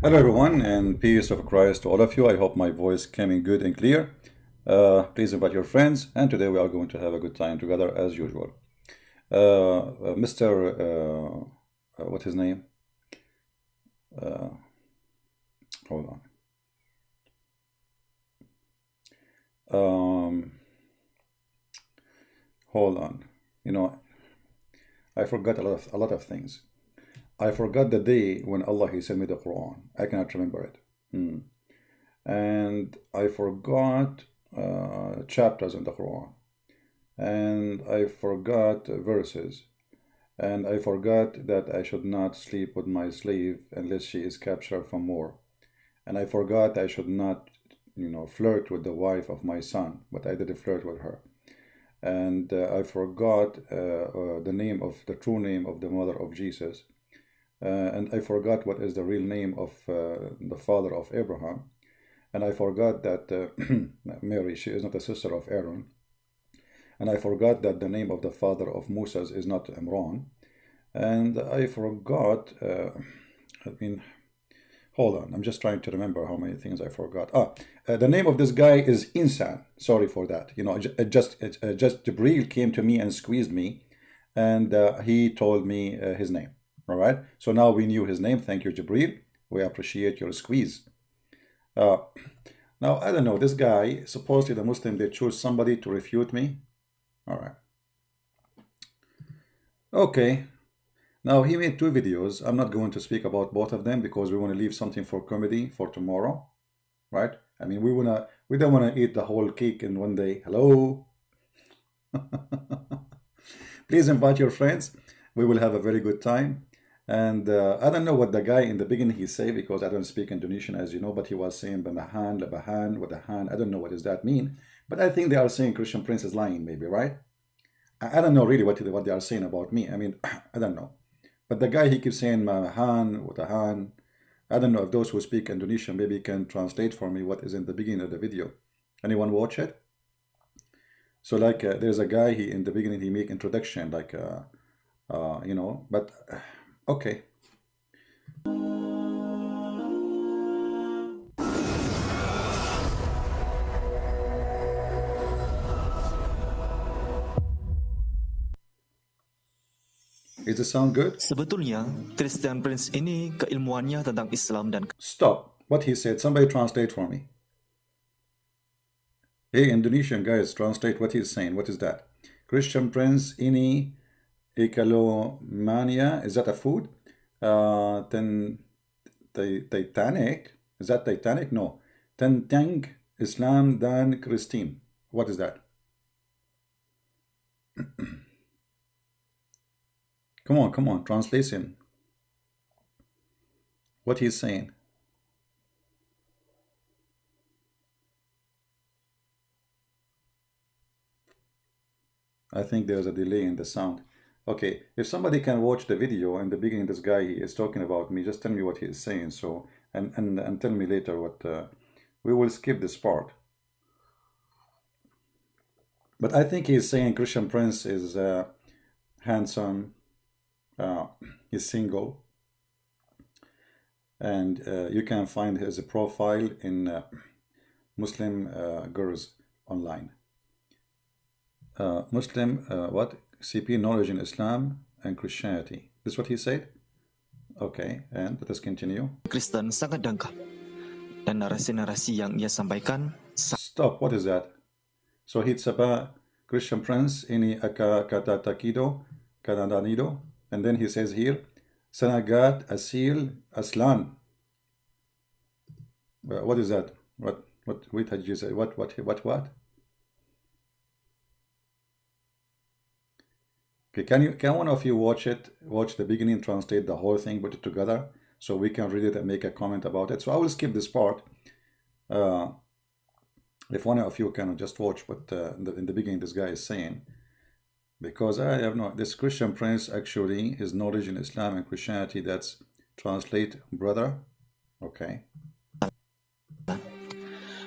Hello everyone, and peace of Christ to all of you. I hope my voice came in good and clear. Please invite your friends, and today we are going to have a good time together as usual. Mr. What's his name? Hold on. Hold on. You know, I forgot a lot of things. I forgot the day when Allah He sent me the Quran. I cannot remember it. And I forgot chapters in the Quran. And I forgot verses. And I forgot that I should not sleep with my slave unless she is captured for more. And I forgot I should not, flirt with the wife of my son, but I did flirt with her. And I forgot the true name of the mother of Jesus. And I forgot what is the real name of the father of Abraham. And I forgot that Mary, she is not a sister of Aaron. And I forgot that the name of the father of Moses is not Imran. And I forgot, hold on, I'm just trying to remember how many things I forgot. The name of this guy is Insan. Sorry for that. Just Jibril came to me and squeezed me, and he told me his name. All right, so now we knew his name. Thank you, Jibril. We appreciate your squeeze. Now, I don't know, this guy, supposedly the Muslim, they choose somebody to refute me. All right. Okay. Now, he made 2 videos. I'm not going to speak about both of them because we want to leave something for comedy for tomorrow, right? I mean, we don't want to eat the whole cake in one day. Hello? Please invite your friends. We will have a very good time. And I don't know what the guy in the beginning he said, because I don't speak Indonesian, as you know, but he was saying bamahan, labahan, with a hand. I don't know what does that mean, but I think they are saying Christian Prince is lying, maybe, right? I don't know really what they are saying about me. I mean, I don't know. But the guy, he keeps saying mahan, with a hand. I don't know if those who speak Indonesian maybe can translate for me what is in the beginning of the video. Anyone watch it? So like there's a guy, he in the beginning he make introduction like but okay. Does it sound good? Sebetulnya, Christian Prince ini keilmuannya tentang Islam dan Stop. What he said. Somebody translate for me. Hey, Indonesian guys, translate what he's saying. What is that? Christian Prince ini Ekalomania. Is that a food? Then Titanic. Is that Titanic? No. Tentang Islam dan Christine. What is that? Come on, translation. What he's saying. I think there's a delay in the sound. Okay, if somebody can watch the video in the beginning, this guy is talking about me, just tell me what he is saying. So, and tell me later what, we will skip this part. But I think he's saying Christian Prince is handsome, he's single, and you can find his profile in Muslim girls online. Muslim, what? CP, knowledge in Islam and Christianity. This is what he said? Okay, and let us continue. Kristen sangat dangkal. Dan narasi-narasi yang ia sampaikan. Stop, what is that? So it's about Christian Prince ini kata takido, kanadanido, and then he says here, Sanagat Asil Aslan. What is that? What did you say? What? Okay, can one of you watch the beginning, translate the whole thing, put it together, so we can read it and make a comment about it. So I will skip this part. If one of you can just watch what in the beginning this guy is saying, because I have no, this Christian Prince actually, his knowledge in Islam and Christianity, that's translate brother. Okay.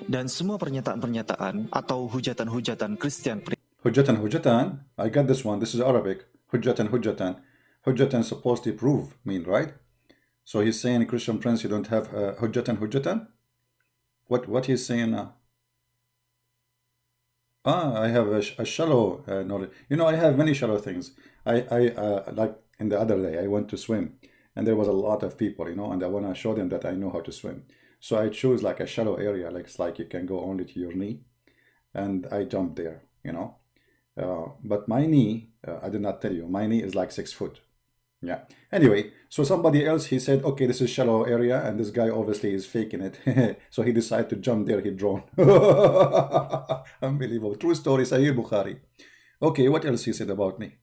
Dan semua pernyataan-pernyataan atau hujatan-hujatan Christian Prince. Hujatan, I got this one. This is Arabic. Hujatan. Hujatan supposed to prove, right? So he's saying, Christian Prince, you don't have hujjatan. What he's saying now? I have a shallow knowledge. You know, I have many shallow things. I like in the other day, I went to swim, and there was a lot of people, you know, and I want to show them that I know how to swim. So I choose like a shallow area, like it's like you can go only to your knee, and I jumped there, you know. But my knee, I did not tell you, my knee is like 6 foot. Yeah. Anyway, so somebody else, he said, okay, this is shallow area, and this guy obviously is faking it. So he decided to jump there, he drowned. Unbelievable. True story, Sahih Bukhari. Okay, what else he said about me?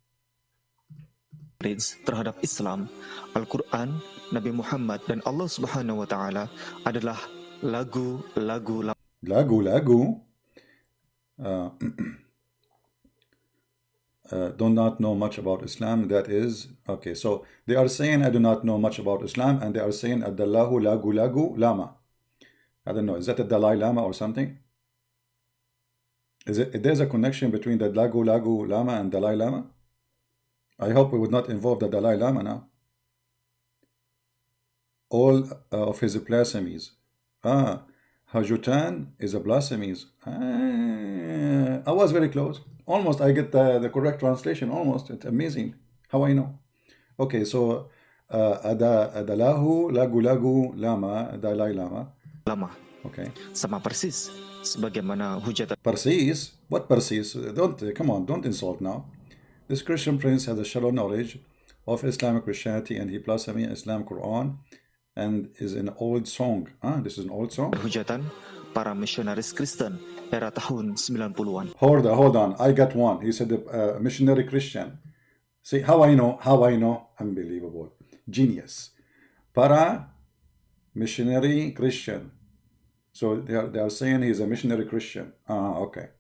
Terhadap Islam, Al-Quran, Nabi Muhammad, dan Allah Subhanahu wa Ta'ala adalah lagu-lagu. Do not know much about Islam. That is okay. So they are saying I do not know much about Islam, and they are saying Adallahu lagu lama. I don't know. Is that a Dalai Lama or something? Is it? There's a connection between the lagu lama and Dalai Lama. I hope we would not involve the Dalai Lama now. All of his blasphemies. Hajutan is a blasphemies. I was very close. Almost I get the correct translation. Almost. It's amazing how I know. Okay, so adalahu lagu lama, Dalai Lama. Okay. Sama persis sebagaimana hujatan. Persis? What persis? Come on, don't insult now. This Christian prince has a shallow knowledge of Islamic Christianity, and he blasphemes Islam Qur'an and is an old song. This is an old song. Hujatan para misionaris Kristen era tahun 90-an. Hold on. I got one. He said missionary Christian. See how I know? Unbelievable. Genius. Para missionary Christian. So they are saying he's a missionary Christian. Okay.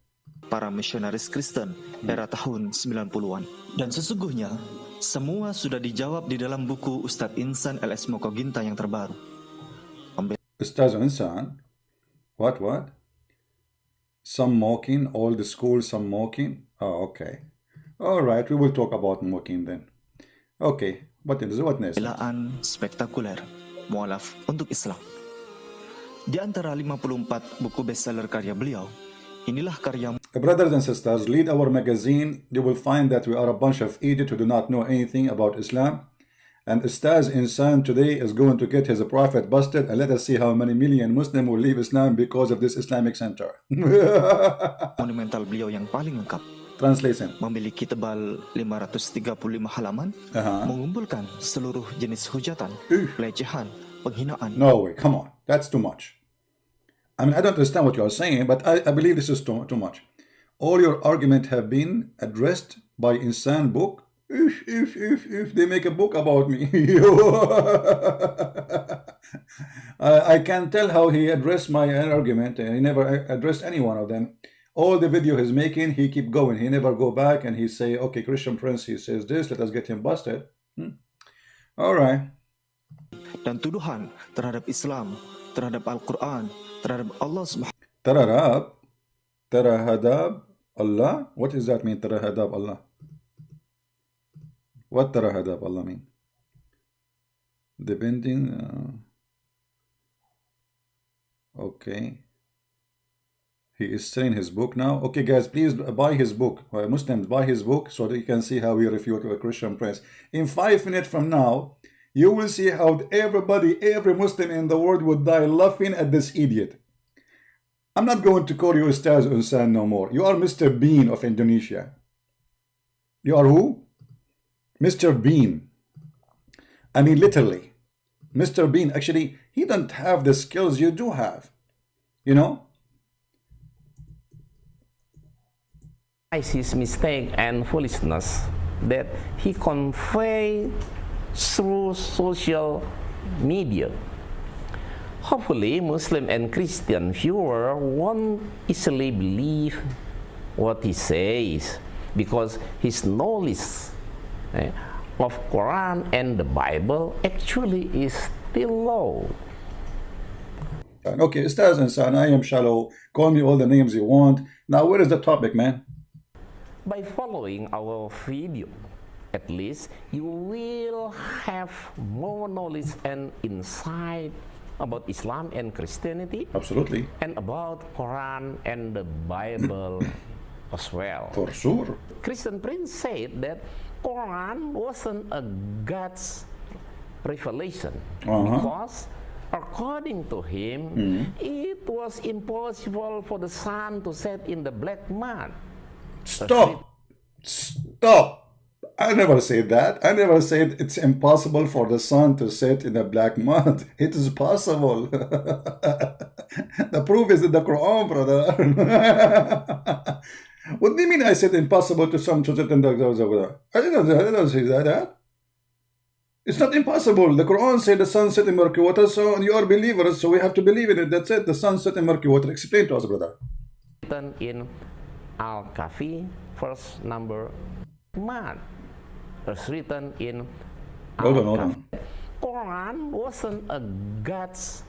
Para misionaris Kristen era tahun 90-an. Dan sesungguhnya semua sudah dijawab di dalam buku Ustadz Insan LS Mokoginta yang terbaru. Ustadz Insan? What? Some mocking, all the school, some mocking. Okay. All right, we will talk about mocking then. Okay, what next? Pembelaan spektakuler, mualaf untuk Islam. Di antara 54 buku bestseller karya beliau, inilah karya. Brothers and sisters, read our magazine. You will find that we are a bunch of idiots who do not know anything about Islam. And Ustaz Insan today is going to get his prophet busted, and let us see how many million Muslims will leave Islam because of this Islamic center. Monumental beliau yang paling lengkap. Translation. Memiliki tebal 535 halaman, mengumpulkan seluruh jenis hujatan, pelecehan, penghinaan. No way, come on, that's too much. I mean, I don't understand what you are saying, but I believe this is too much. All your arguments have been addressed by Insan book. If they make a book about me. I can tell how he addressed my argument. He never addressed any one of them. All the video he's making, he keep going. He never go back and he say, okay, Christian Prince, he says this, let us get him busted. All right. Dan tuduhan terhadap Islam, terhadap Al-Quran, terhadap Allah Subhanahu. Terhadap Allah? What does that mean, terhadap Allah? What terhadap Allah mean? Depending. Okay. He is saying his book now. Okay, guys, please buy his book. Muslims, buy his book so that you can see how he refute a Christian prince. In 5 minutes from now, you will see how every Muslim in the world would die laughing at this idiot. I'm not going to call you Ustaz Insan no more. You are Mr. Bean of Indonesia. You are who? Mr. Bean. I mean, literally. Mr. Bean, actually, he doesn't have the skills you do have. You know? His mistake and foolishness that he convey through social media. Hopefully, Muslim and Christian viewer won't easily believe what he says because his knowledge of Quran and the Bible actually is still low. Okay, Ustaz Insan, I am shallow. Call me all the names you want. Now, where is the topic, man? By following our video at least you will have more knowledge and insight about Islam and Christianity. Absolutely. And about Quran and the Bible as well. For sure. Christian Prince said that Quran wasn't a God's revelation because according to him it was impossible for the sun to set in the black mud. Stop. I never said that. I never said it's impossible for the sun to set in the black mud. It is possible. The proof is in the Quran, brother. What do you mean I said impossible to sun to set in the black? I didn't say that. It's not impossible. The Quran said the sun set in murky water, so you are believers, so we have to believe in it. That's it. The sun set in murky water. Explain to us, brother. Written in Al-Kahfi, verse number 1. It's written in Hold on. Quran wasn't a God's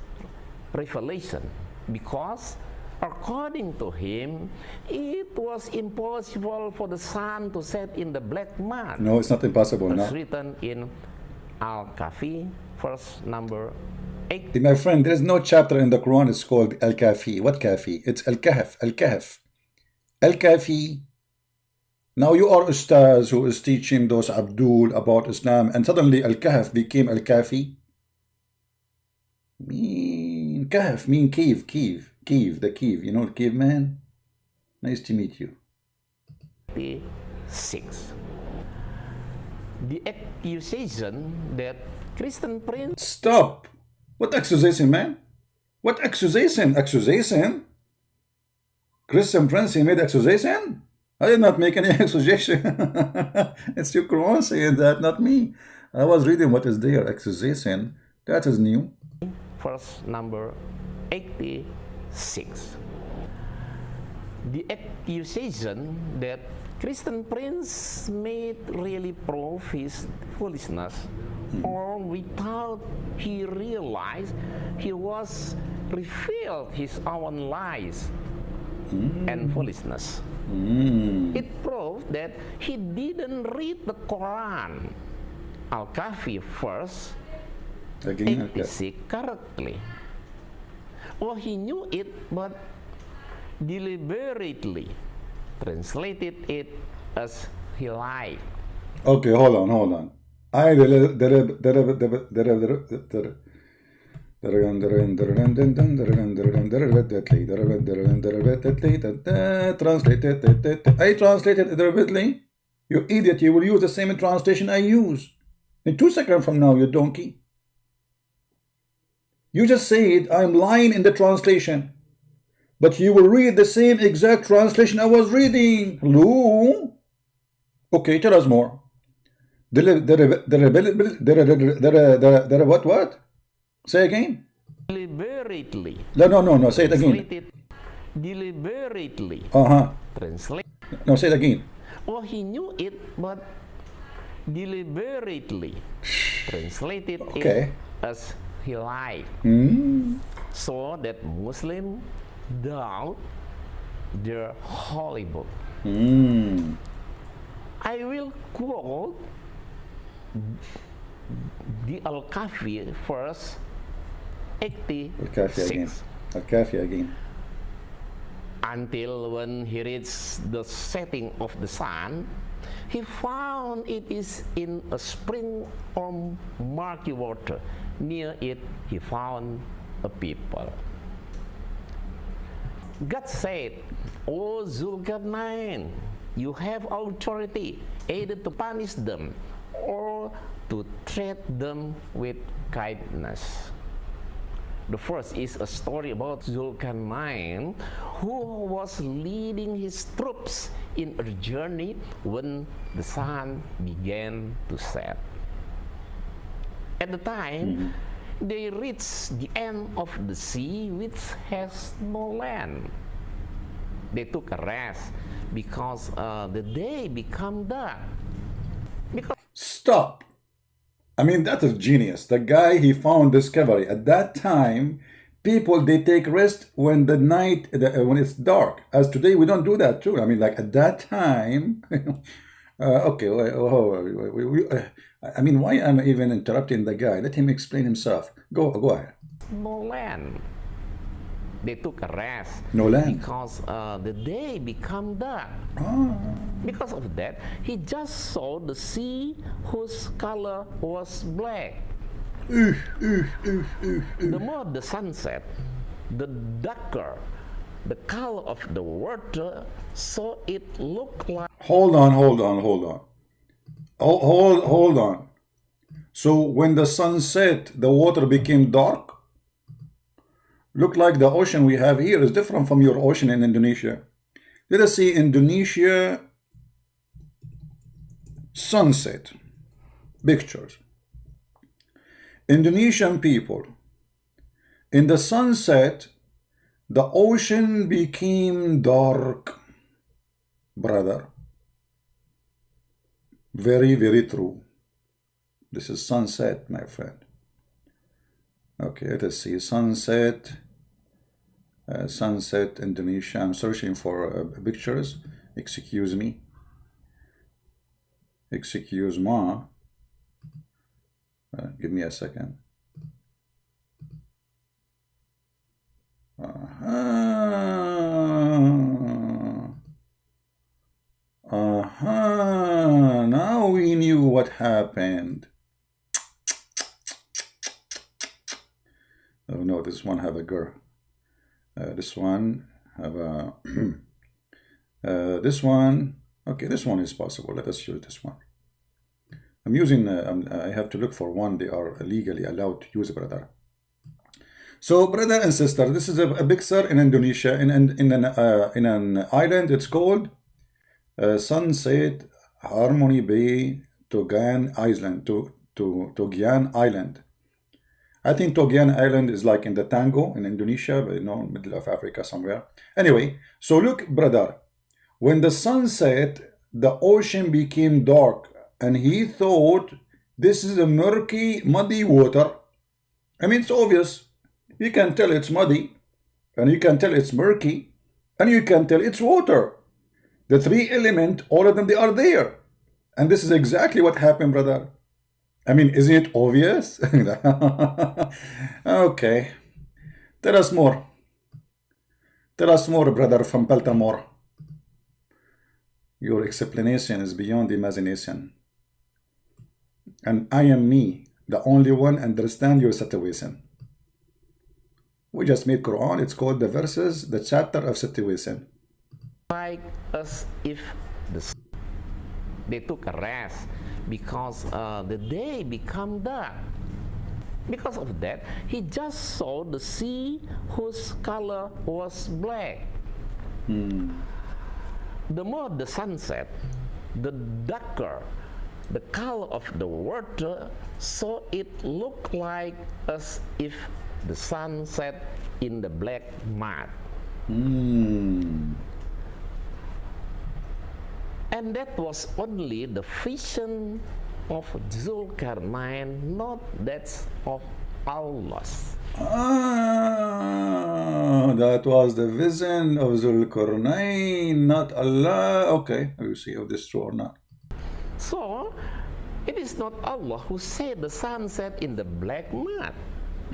revelation because according to him it was impossible for the sun to set in the black mud. No, it's not impossible. It's No. written in Al-Kahfi, verse number 8. My friend, there is no chapter in the Quran it's called Al-Kahfi. What Kahfi? It's Al-Kahf. Al-Kahf. Al-Kahfi. Now you are Ustaz who is teaching those Abdul about Islam, and suddenly Al-Kahf became Al-Kahfi. Kahf mean cave, the cave. You know the cave man? Nice to meet you. 6. The accusation that Christian Prince... Stop! What accusation, man? What accusation? Accusation? Christian Prince, he made accusation? I did not make any accusation. It's your Quran saying that, not me. I was reading what is there. Accusation. That is new. Verse number 86. The accusation that Christian Prince made really prove his foolishness, or without he realized he was revealed his own lies and foolishness. It proved that he didn't read the Quran, Al-Kahfi verse 86 correctly. Or he knew it but deliberately translated it as he liked. Okay, hold on. I translated deliberately. You idiot, you will use the same translation I use. In 2 seconds from now, you donkey. You just said I'm lying in the translation, but you will read the same exact translation I was reading. Hello? Okay, tell us more. What? Say again. Deliberately. No. Say it again. Deliberately. Translate. No, say it again. Oh, he knew it, but deliberately translated it as he liked. So that Muslims doubt their holy book. I will quote the Al-Kahfi verse 86. Al-Kahfi again. Until when he reached the setting of the sun, he found it is in a spring or murky water. Near it, he found a people. God said, O Zulkarnain, you have authority either to punish them or to treat them with kindness. The first is a story about Zulkarnain, who was leading his troops in a journey when the sun began to set. At the time, they reached the end of the sea, which has no land. They took a rest because the day became dark. Stop. I mean, that is genius. The guy, he found discovery. At that time, people, they take rest when the night, when it's dark. As today, we don't do that too. I mean, like at that time, Okay, I mean, why am I even interrupting the guy? Let him explain himself. Go ahead. No land. They took a rest. No land. Because the day become dark. Because of that, he just saw the sea whose color was black. The more the sun set, the darker the color of the water, so it looked like... Hold on. Hold on. So when the sun set, the water became dark? Look like the ocean we have here is different from your ocean in Indonesia. Let us see Indonesia sunset pictures. Indonesian people, in the sunset, the ocean became dark, brother. Very, very true. This is sunset, my friend. Okay, let us see sunset. Sunset Indonesia. I'm searching for pictures. Excuse me. Excuse me. Give me a second. Now we knew what happened. Oh no, this one have a girl. This one have a this one. Okay, this one is possible. Let us use this one. I'm using I have to look for one they are legally allowed to use, brother. So brother and sister, this is a picture in Indonesia in an island. It's called Sunset Harmony Bay, Togan Island. Togian Island. I think Togian Island is like in the Tango in Indonesia, but middle of Africa somewhere. Anyway, so look, brother, when the sun set, the ocean became dark, and he thought this is a murky, muddy water. I mean, it's obvious. You can tell it's muddy, and you can tell it's murky, and you can tell it's water. The three elements, all of them, they are there. And this is exactly what happened, brother. I mean, isn't it obvious? Okay. Tell us more. Tell us more, brother from Baltimore. Your explanation is beyond imagination. And I am me, the only one understand your situation. We just made Qur'an. It's called the verses, the chapter of situation. Like as if they took a rest because the day become dark. Because of that, he just saw the sea whose color was black. The more the sun set, the darker the color of the water, so it looked like as if the sun set in the black mud. And that was only the vision of Zulkarnain, not that of Allah's. That was the vision of Zulkarnain, not Allah. Okay, we'll see if this is true or not. So, it is not Allah who said the sun set in the black mud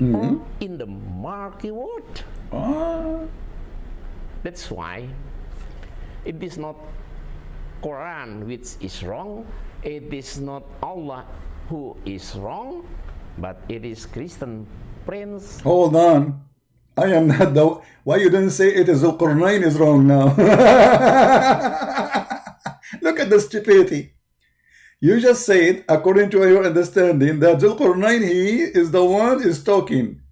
or in the murky water. That's why it is not Qur'an which is wrong, it is not Allah who is wrong, but it is Christian prince. Hold on. I am not the... Why you didn't say it is Zulkarnain is wrong now? Look at the stupidity. You just said, according to your understanding, that Zulkarnain, he is the one is talking.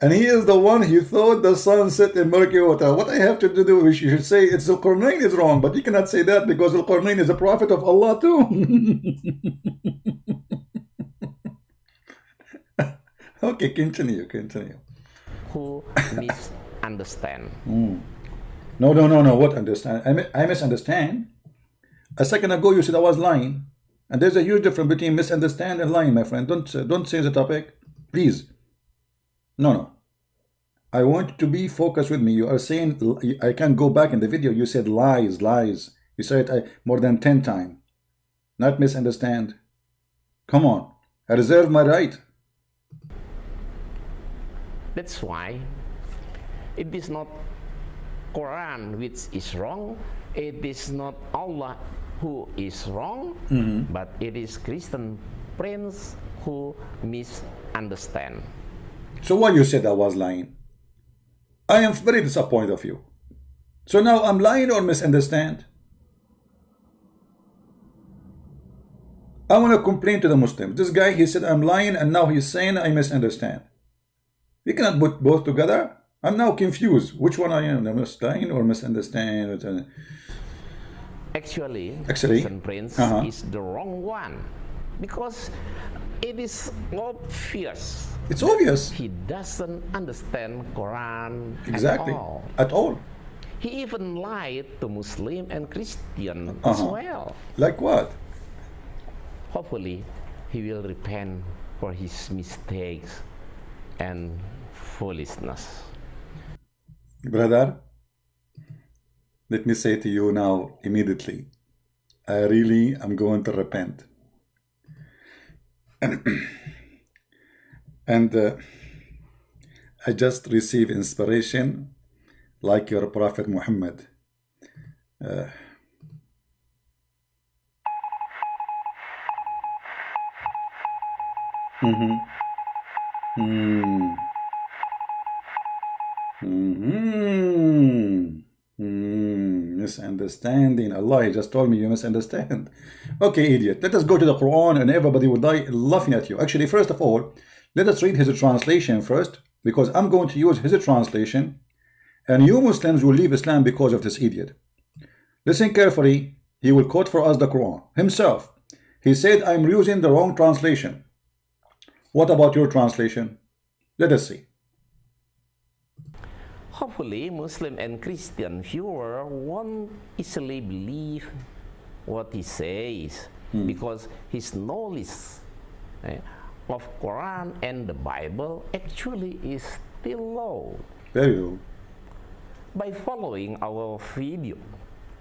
And he is the one he thought the sun set in murky water. What I have to do is you should say it's Zulkarnain is wrong, but you cannot say that because Zulkarnain is a prophet of Allah too. Okay, continue. Who misunderstand. No. What understand? I misunderstand. A second ago you said I was lying. And there's a huge difference between misunderstand and lying, my friend. Don't change the topic, please. No. I want to be focused with me. You are saying, I can go back in the video. You said lies. You said it more than 10 times. not misunderstand. Come on, I reserve my right. That's why it is not Quran which is wrong, it is not Allah who is wrong, but it is Christian Prince who misunderstand. So why you said I was lying? I am very disappointed of you. So now I'm lying or misunderstand? I want to complain to the Muslims. This guy, he said I'm lying, and now he's saying I misunderstand. You cannot put both together. I'm now confused. Which one I am? Am I lying or misunderstand? Actually, Christian Prince is the wrong one, because it is obvious. It's obvious. He doesn't understand Quran exactly at all. At all. He even lied to Muslim and Christian as well. Like what? Hopefully, he will repent for his mistakes and foolishness. Brother, let me say to you now immediately, I really am going to repent. And I just received inspiration like your Prophet Muhammad. Misunderstanding. Allah, he just told me you misunderstand. Okay, idiot. Let us go to the Quran and everybody will die laughing at you. Actually, first of all, let us read his translation first, because I'm going to use his translation, and you Muslims will leave Islam because of this idiot. Listen carefully. He will quote for us the Quran himself. He said, I'm using the wrong translation. What about your translation? Let us see. Hopefully, Muslim and Christian viewer won't easily believe what he says, because his knowledge of Quran and the Bible actually is still low. Very low. By following our video,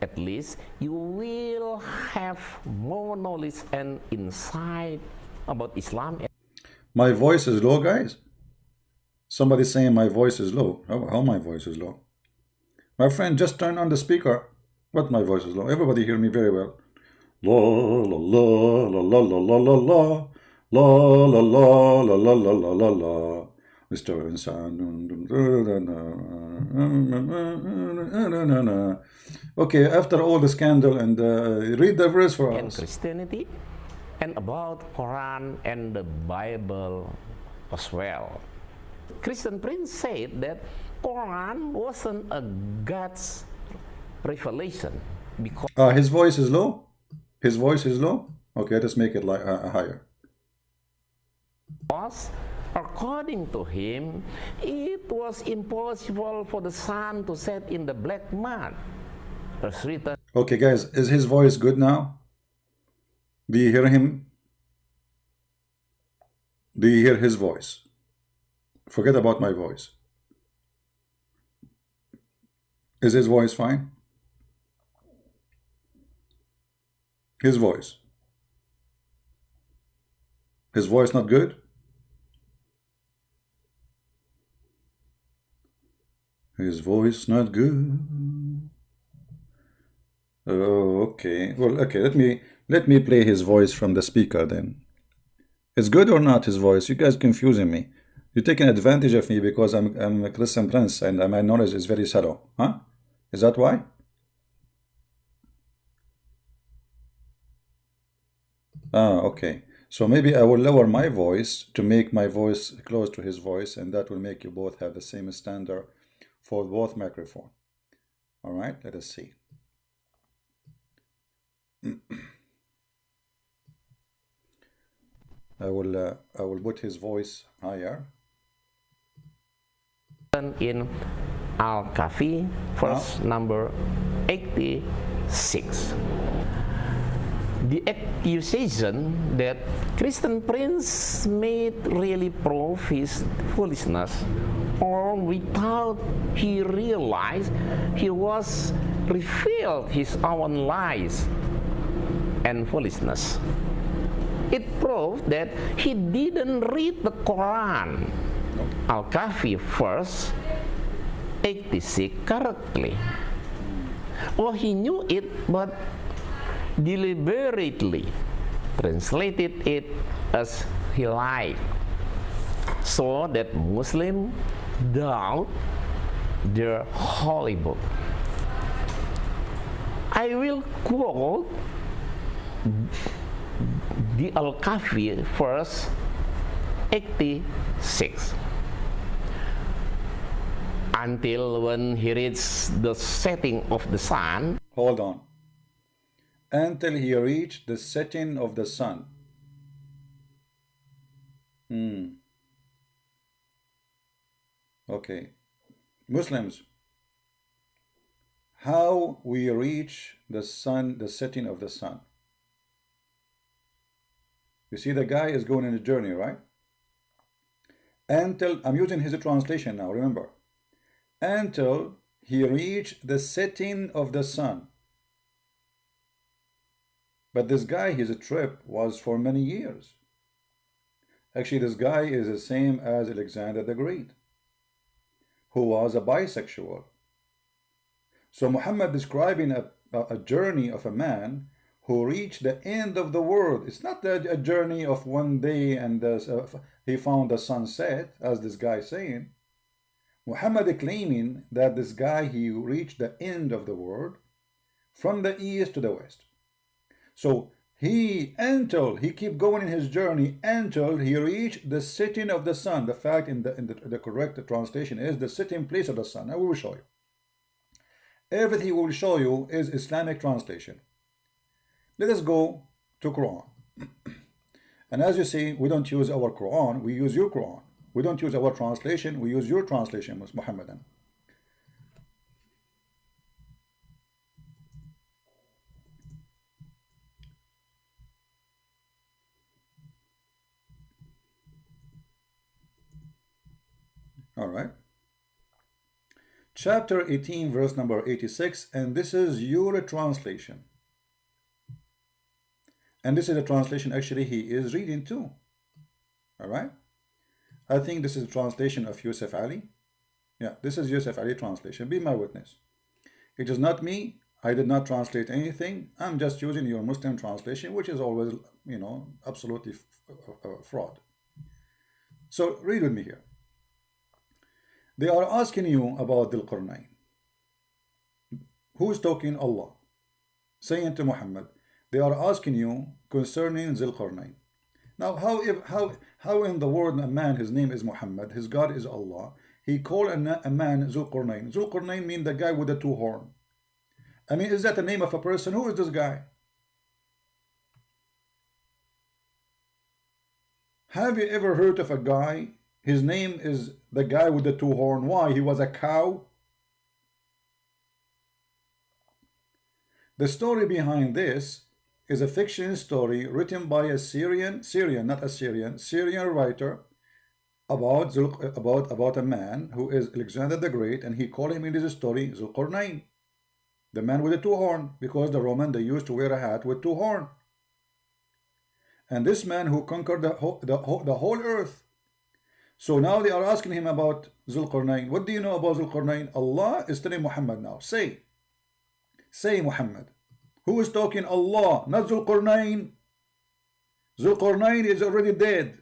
at least you will have more knowledge and insight about Islam. My voice is low, guys. Somebody saying my voice is low. How my voice is low? My friend, just turn on the speaker. But my voice is low. Everybody hear me very well. La la la la la la la la la la la la la la la la la. Mr. Insan. Okay, after all the scandal, and read the verse for us. Christianity and about Quran and the Bible as well. Christian Prince said that Quran wasn't a God's revelation because his voice is low. His voice is low. Okay, let's make it like higher. According to him, it was impossible for the sun to set in the black mud. As written. Okay, guys, is his voice good now? Do you hear him? Do you hear his voice? Forget about my voice. Is his voice fine? His voice. His voice not good? His voice not good. Oh, okay. Well, okay, let me play his voice from the speaker then. It's good or not, his voice? You guys confusing me. You're taking advantage of me because I'm a Christian Prince and my knowledge is very shallow. Huh? Is that why? Okay. So maybe I will lower my voice to make my voice close to his voice, and that will make you both have the same standard for both microphones. All right, let us see. I will put his voice higher. In Al-Kahfi, verse number 86. The accusation that Christian Prince made really prove his foolishness, or without he realized he was revealed his own lies. and foolishness. It proved that he didn't read the Quran, Al-Kahfi verse 86 correctly. Or he knew it but deliberately translated it as he liked, so that Muslims doubt their holy book. I will quote the Al-Kahfi verse 86. Until when he reached the setting of the sun. Hold on. Until he reached the setting of the sun. Okay. Muslims, how we reach the sun, the setting of the sun? You see, the guy is going on a journey, right? Until, I'm using his translation now, remember. Until he reached the setting of the sun. But this guy, his trip was for many years. Actually, this guy is the same as Alexander the Great, who was a bisexual. So Muhammad describing a journey of a man who reached the end of the world. It's not a journey of one day and he found the sunset, as this guy saying. Muhammad claiming that this guy, he reached the end of the world from the east to the west. So until he keep going in his journey until he reached the setting of the sun. The fact in the correct translation is the setting place of the sun. I will show you. Everything we will show you is Islamic translation. Let us go to Quran. And as you see, we don't use our Quran, we use your Quran. We don't use our translation, we use your translation, Muhammadan. All right. Chapter 18, verse number 86, and this is your translation. And this is a translation actually he is reading too. All right. I think this is a translation of Yusuf Ali. Yeah, this is Yusuf Ali translation. Be my witness. It is not me. I did not translate anything. I'm just using your Muslim translation, which is always, you know, absolutely fraud. So read with me here. They are asking you about Dhul Qarnayn. Who is talking? Allah. Saying to Muhammad, they are asking you concerning Dhul Qarnayn. Now, how in the world a man, his name is Muhammad, his God is Allah, he called a man Dhul Qarnayn. Dhul Qarnayn means the guy with the two horns. I mean, is that the name of a person? Who is this guy? Have you ever heard of a guy? His name is the guy with the two horns. Why? He was a cow? The story behind this is a fiction story written by a Syrian writer about a man who is Alexander the Great, and he called him in this story Dhul Qarnayn, the man with the two horns, because the Roman, they used to wear a hat with two horns. And this man who conquered the whole earth. So now they are asking him about Dhul Qarnayn. What do you know about Dhul Qarnayn? Allah is telling Muhammad now. Say Muhammad. Who is talking? Allah, not Dhul Qarnayn. Dhul Qarnayn is already dead.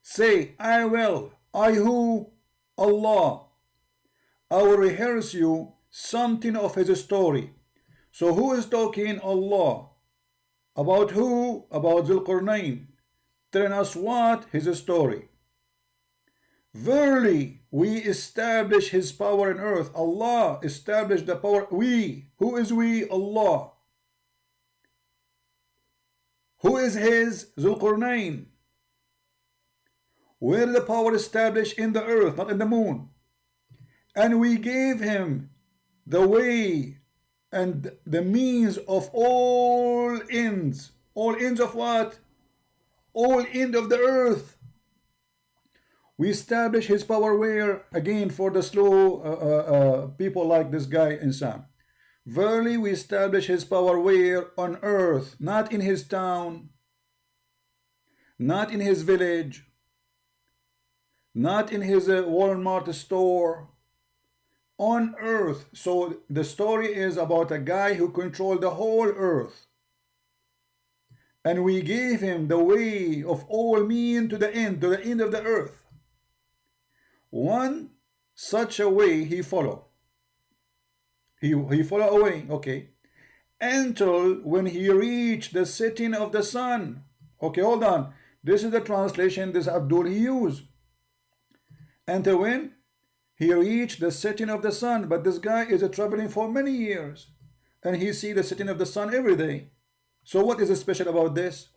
Say, I will. I who? Allah. I will rehearse you something of his story. So who is talking? Allah. About who? About Dhul Qarnayn. Telling us what? His story. Verily, we establish his power in earth. Allah established the power. We. Who is we? Allah. Who is his? Dhul Qarnayn. Where the power established? In the earth, not in the moon. And we gave him the way and the means of all ends. All ends of what? All end of the earth. We establish his power where? Again, for the slow people like this guy in Sam. Verily we establish his power where? On earth, not in his town, not in his village, not in his Walmart store, on earth. So the story is about a guy who controlled the whole earth. And we gave him the way of all men to the end of the earth. One such a way he follow. He follow away, okay, until when he reached the setting of the sun. Okay, hold on. This is the translation this Abdul he used. Until when? He reached the setting of the sun. But this guy is traveling for many years, and he see the setting of the sun every day. So what is special about this?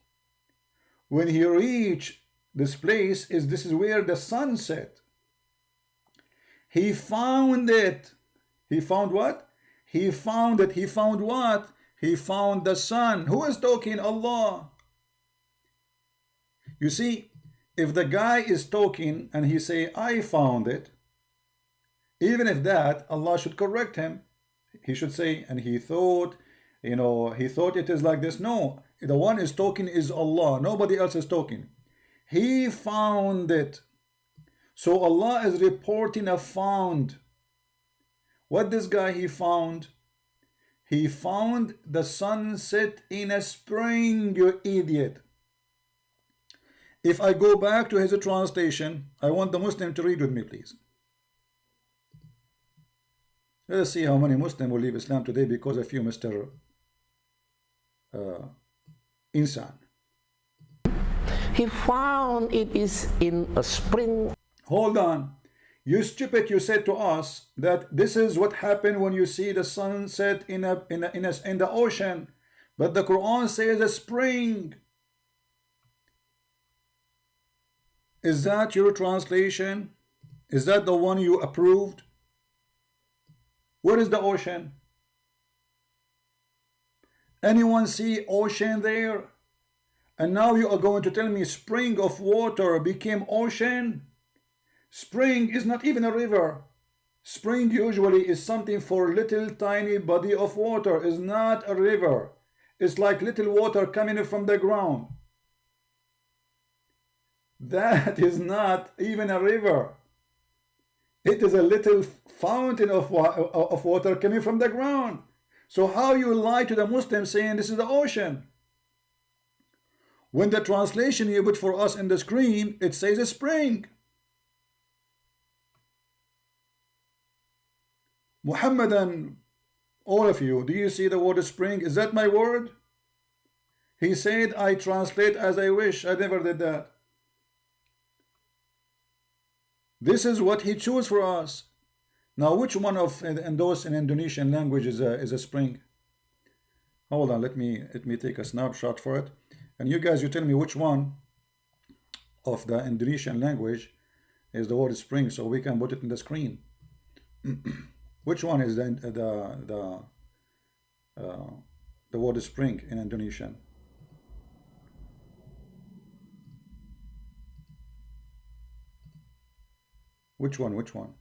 When he reached this place, this is where the sun set. He found it. He found what? He found it. He found what? He found the sun. Who is talking? Allah. You see, if the guy is talking and he say, I found it, even if that, Allah should correct him. He should say, and he thought, you know, he thought it is like this. No, the one is talking is Allah. Nobody else is talking. He found it. So Allah is reporting a found. What this guy he found? He found the sunset in a spring, you idiot. If I go back to his translation, I want the Muslim to read with me, please. Let us see how many Muslims will leave Islam today because of you, Mr. Insan. He found it is in a spring. Hold on. You stupid, you said to us that this is what happened when you see the sunset in the ocean. But the Quran says a spring. Is that your translation? Is that the one you approved? Where is the ocean? Anyone see ocean there? And now you are going to tell me spring of water became ocean? Spring is not even a river. Spring usually is something for little tiny body of water. It's not a river. It's like little water coming from the ground. That is not even a river. It is a little fountain of water coming from the ground. So how you lie to the Muslims saying this is the ocean? When the translation you put for us in the screen, it says a spring. Muhammadan, all of you, do you see the word spring? Is that my word? He said, I translate as I wish. I never did that. This is what he chose for us. Now, which one of those in Indonesian language is a spring? Hold on, let me take a snapshot for it. And you guys, you tell me which one of the Indonesian language is the word spring, so we can put it in the screen. Which one is the word spring in Indonesian? Which one? Which one?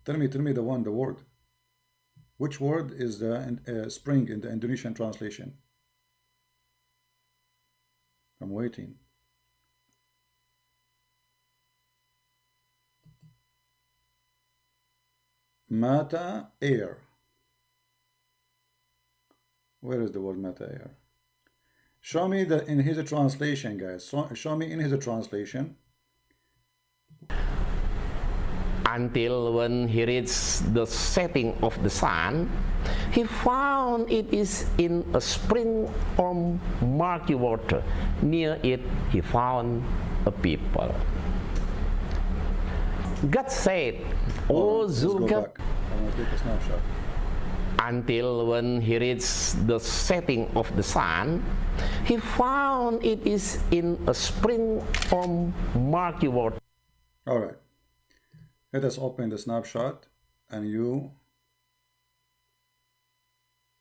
Tell me the word. Which word is the spring in the Indonesian translation? I'm waiting. Mata air. Where is the word mata air? Show me in his translation, guys. Show me in his translation. Until when he reached the setting of the sun, he found it is in a spring of murky water. Near it, he found a people. God said, O Zulkifli, until when he reached the setting of the sun, he found it is in a spring of murky water. All right. Let us open the snapshot and you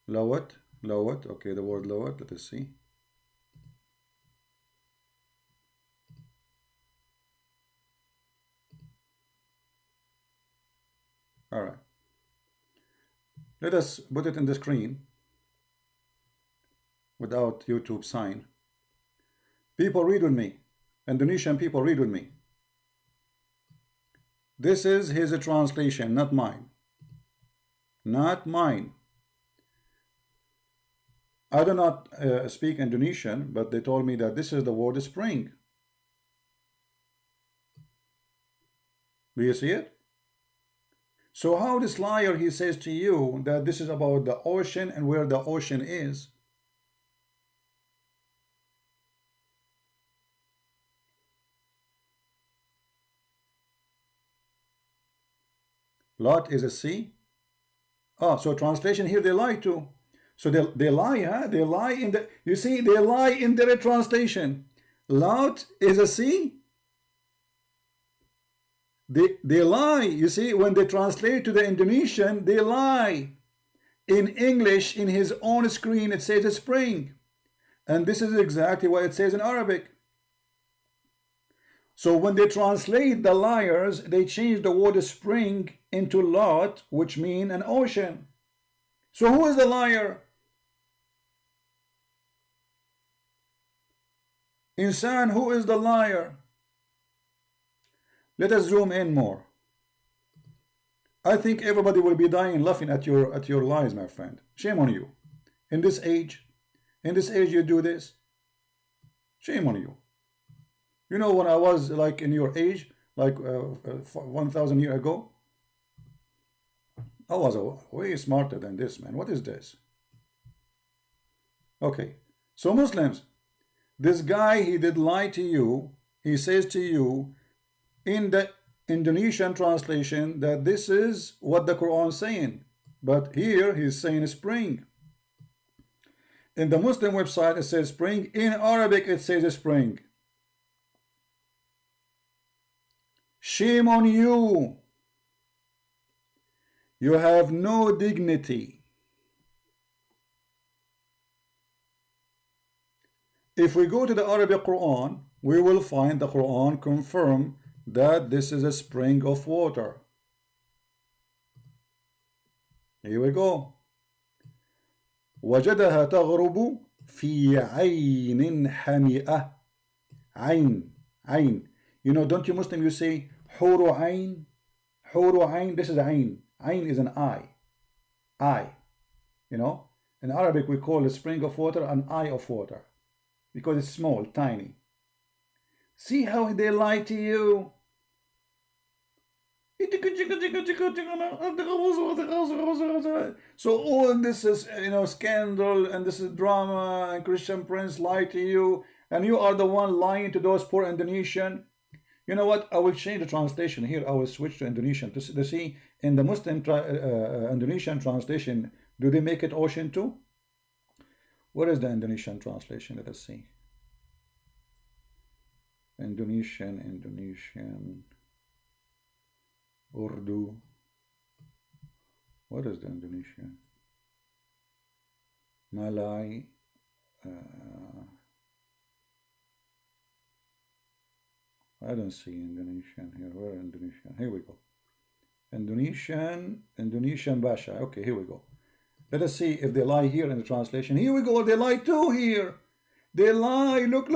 lower it. Okay, the word lower it. Let us see. All right. Let us put it in the screen without YouTube sign. People read with me. Indonesian people read with me. This is his translation, not mine. Not mine. I do not speak Indonesian, but they told me that this is the word spring. Do you see it? So how this liar, he says to you that this is about the ocean and where the ocean is. Lot is a sea. Oh, so translation here, they lie too. So they lie, huh? They lie in the, you see, they lie in their translation. Lot is a sea. They lie, you see, when they translate to the Indonesian, they lie. In English, in his own screen, it says a spring. And this is exactly what it says in Arabic. So when they translate, the liars, they change the word spring into lot, which mean an ocean. So who is the liar? Insan, who is the liar? Let us zoom in more. I think everybody will be dying laughing at your lies, my friend. Shame on you. In this age you do this. Shame on you. You know, when I was like in your age, like 1,000 years ago, I was way smarter than this, man. What is this? Okay, so Muslims, this guy, he did lie to you. He says to you in the Indonesian translation that this is what the Quran is saying, but here he's saying spring. In the Muslim website it says spring. In Arabic it says spring. Shame on you. You have no dignity. If we go to the Arabic Quran, we will find the Quran confirm that this is a spring of water. Here we go. وجدها تغرب في عين حمئة. عين. You know, don't you Muslim, you say حور عين. حور عين. This is عين. Ain is an eye. Eye. You know, in Arabic we call a spring of water an eye of water because it's small, tiny. See how they lie to you. So all this is, you know, scandal, and this is drama, and Christian Prince lie to you, and you are the one lying to those poor Indonesian. You know what? I will change the translation here. I will switch to Indonesian to see in the Muslim Indonesian translation. Do they make it ocean too? What is the Indonesian translation? Let us see. Indonesian, Urdu. What is the Indonesian? Malay. I don't see Indonesian here. Where Indonesian? Here we go. Indonesian Basha. Okay, here we go. Let us see if they lie here in the translation. Here we go. They lie too here. They lie. Look.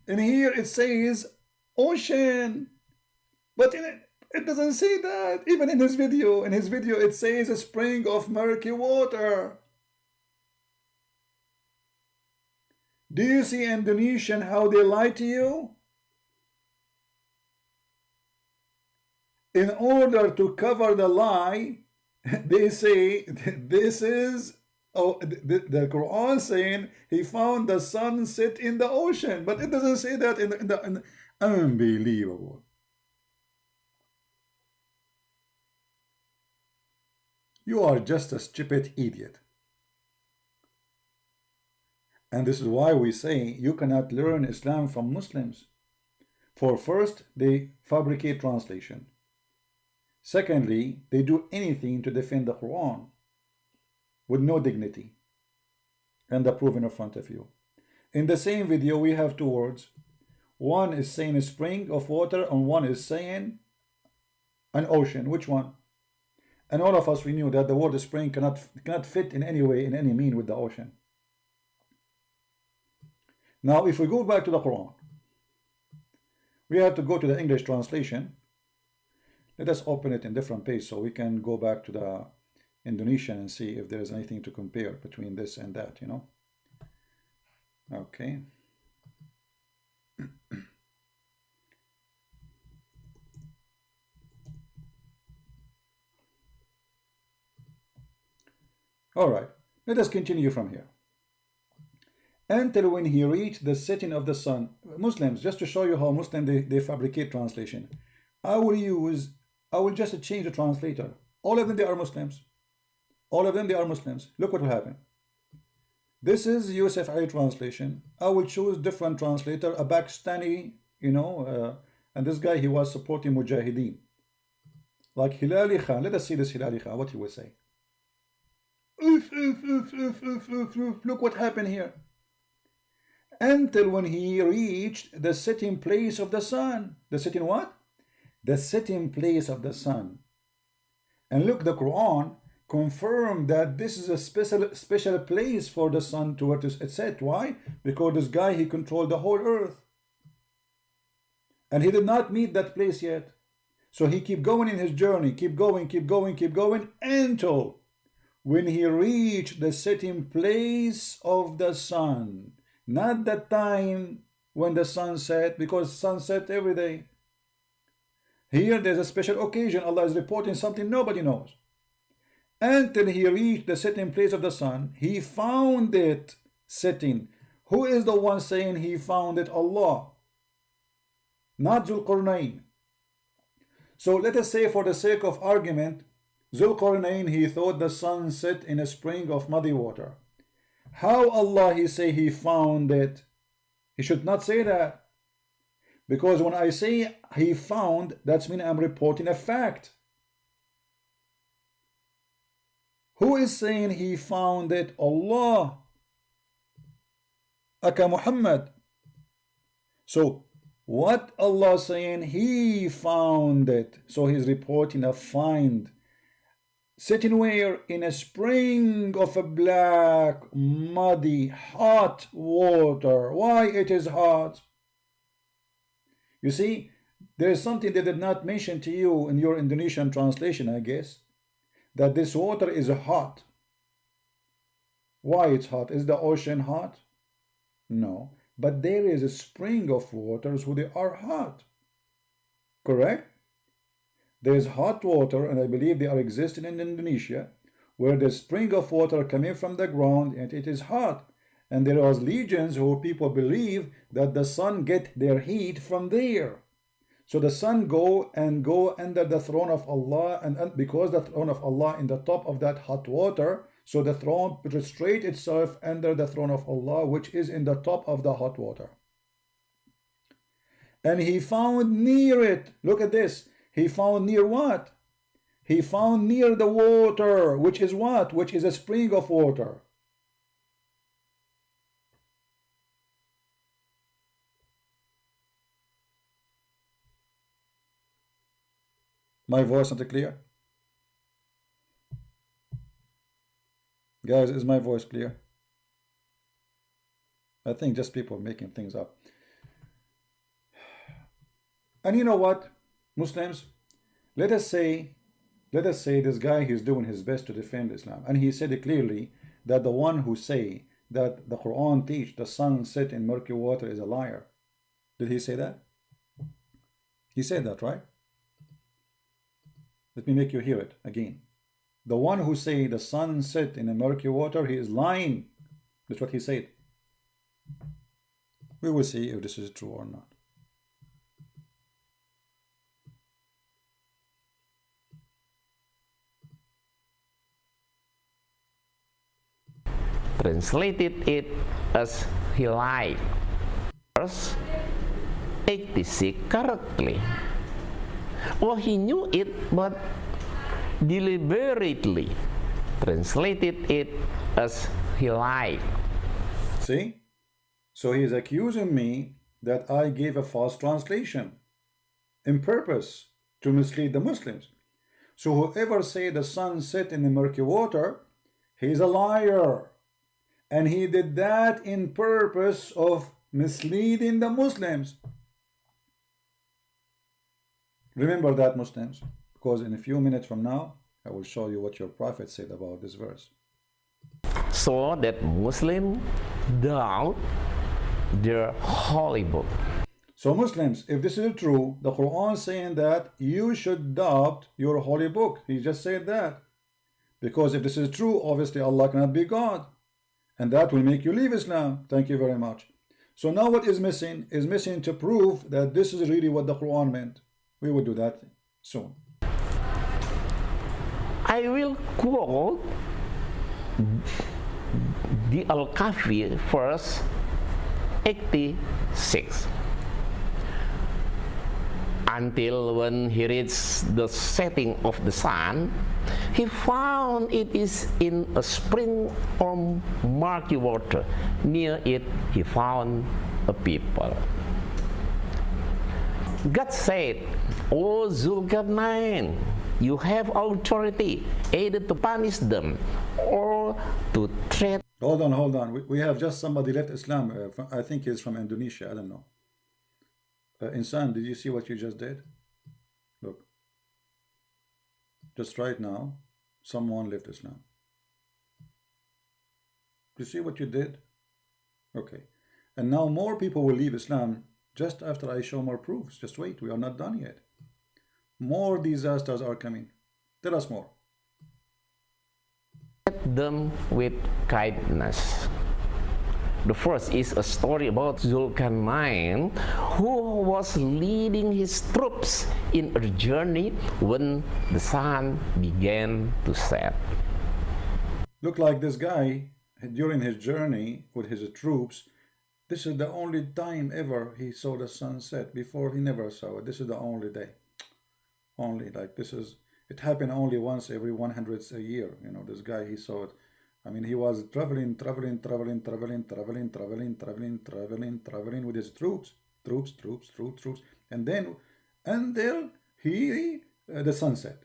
And here it says ocean. But it doesn't say that. Even in his video. In his video it says a spring of murky water. Do you see Indonesian how they lie to you? In order to cover the lie, they say this is the Quran saying he found the sun set in the ocean, but it doesn't say that in the unbelievable. You are just a stupid idiot. And this is why we say you cannot learn Islam from Muslims. For first, they fabricate translation. Secondly, they do anything to defend the Quran with no dignity. And the proof in front of you. In the same video, we have two words. One is saying a spring of water and one is saying an ocean. Which one? And all of us, we knew that the word spring cannot fit in any way, in any mean with the ocean. Now, if we go back to the Quran, we have to go to the English translation. Let us open it in different page so we can go back to the Indonesian and see if there is anything to compare between this and that, you know. Okay. All right, let us continue from here. Until when he reached the setting of the sun. Muslims, just to show you how Muslims they fabricate translation. I will just change the translator. All of them, they are Muslims. All of them, they are Muslims. Look what will happen. This is Yusuf Ali translation. I will choose different translator, a Pakistani, you know, and this guy, he was supporting Mujahideen. Like Hilali Khan. Let us see this Hilali Khan, what he will say. Look what happened here. Until when he reached the setting place of the sun. The setting what? The setting place of the sun. And look, the Quran confirmed that this is a special place for the sun to where it set. Why? Because this guy, he controlled the whole earth. And he did not meet that place yet. So he keep going in his journey, keep going, until when he reached the setting place of the sun. Not the time when the sun set, because sun set every day. Here there's a special occasion. Allah is reporting something nobody knows. Until he reached the setting place of the sun, he found it setting. Who is the one saying he found it? Allah. Not Zulqarnain. So let us say, for the sake of argument, Zulqarnain, he thought the sun set in a spring of muddy water. How Allah he say he found it? He should not say that. Because when I say he found, that's mean I'm reporting a fact. Who is saying he found it? Allah. Aka Muhammad. So what Allah saying? He found it. So he's reporting a find. Sitting where? In a spring of a black, muddy, hot water. Why it is hot? You see, there is something they did not mention to you in your Indonesian translation, I guess, that this water is hot. Why it's hot? Is the ocean hot? No, but there is a spring of waters who they are hot. Correct? There is hot water, and I believe they are existing in Indonesia, where the spring of water coming from the ground and it is hot. And there was legions who people believe that the sun get their heat from there. So the sun go under the throne of Allah, and because the throne of Allah in the top of that hot water, so the throne prostrate itself under the throne of Allah, which is in the top of the hot water. And he found near it, look at this, he found near what? He found near the water, which is what? Which is a spring of water. My voice not clear? Guys, is my voice clear? I think just people making things up. And you know what, Muslims? Let us say this guy, he's doing his best to defend Islam. And he said it clearly that the one who say that the Quran teach the sun set in murky water is a liar. Did he say that? He said that, right? Let me make you hear it again. The one who say the sun set in a murky water, he is lying. That's what he said. We will see if this is true or not. Translated it as he lied. Verse 86 correctly. Well, he knew it, but deliberately translated it as he lied. See? So he is accusing me that I gave a false translation in purpose to mislead the Muslims. So whoever say the sun set in the murky water, he's a liar. And he did that in purpose of misleading the Muslims. Remember that, Muslims, because in a few minutes from now, I will show you what your prophet said about this verse. So that Muslims doubt their holy book. So Muslims, if this is true, the Quran is saying that you should doubt your holy book. He just said that. Because if this is true, obviously Allah cannot be God. And that will make you leave Islam. Thank you very much. So now what is missing? Is missing to prove that this is really what the Quran meant. We will do that soon. I will quote the Al-Kahfi verse 86. Until when he reached the setting of the sun, he found it is in a spring of murky water. Near it he found a people. God said, O Zulkarnain, you have authority either to punish them or to treat. Hold on. We have just somebody left Islam. I think he's from Indonesia. I don't know. Insan, did you see what you just did? Look. Just right now, someone left Islam. You see what you did? Okay. And now more people will leave Islam just after I show more proofs. Just wait, we are not done yet. More disasters are coming. Tell us more. Treat them with kindness. The first is a story about Zulkarnain, who was leading his troops in a journey when the sun began to set. Look like this guy, during his journey with his troops, this is the only time ever he saw the sunset. Before he never saw it. This is the only day. Only, like, this is, it happened only once every 100th a year. You know, this guy, he saw it. I mean, he was traveling with his troops, and then until the sunset.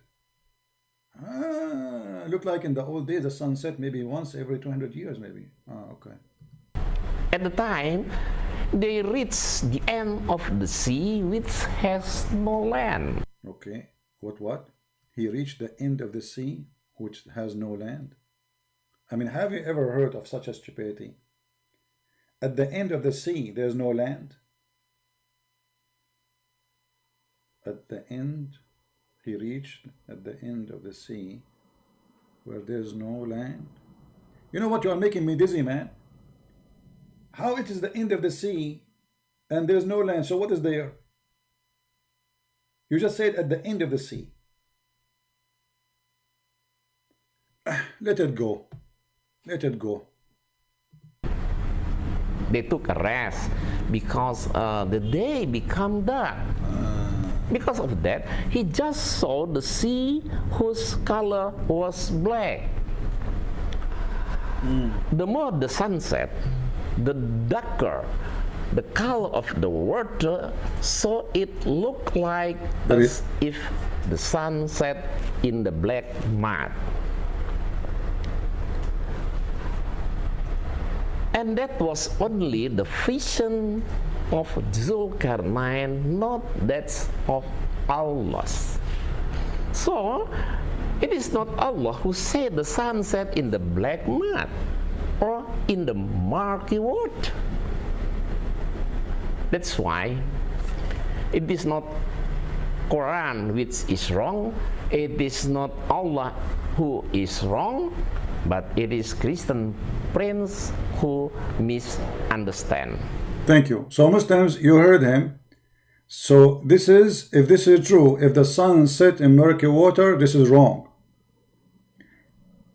Look like in the old days, the sunset maybe once every 200 years, maybe. Okay. At the time, they reached the end of the sea, which has no land. Okay. What? He reached the end of the sea, which has no land. I mean, have you ever heard of such a stupidity? At the end of the sea, there's no land. At the end, he reached at the end of the sea, where there's no land. You know what? You are making me dizzy, man. How it is the end of the sea, and there's no land, so what is there? You just said at the end of the sea. Let it go. Let it go. They took a rest because the day became dark. Because of that, he just saw the sea whose color was black. The more the sun set, the darker the color of the water, so it looked like as if the sun set in the black mud. And that was only the vision of Zulkarnain, not that of Allah. So, it is not Allah who said the sun set in the black mud or in the murky water. That's why it is not Qur'an which is wrong, it is not Allah who is wrong, but it is Christian prince who misunderstand. Thank you. So Muslims, you heard him. So this is, if this is true, if the sun set in murky water, this is wrong.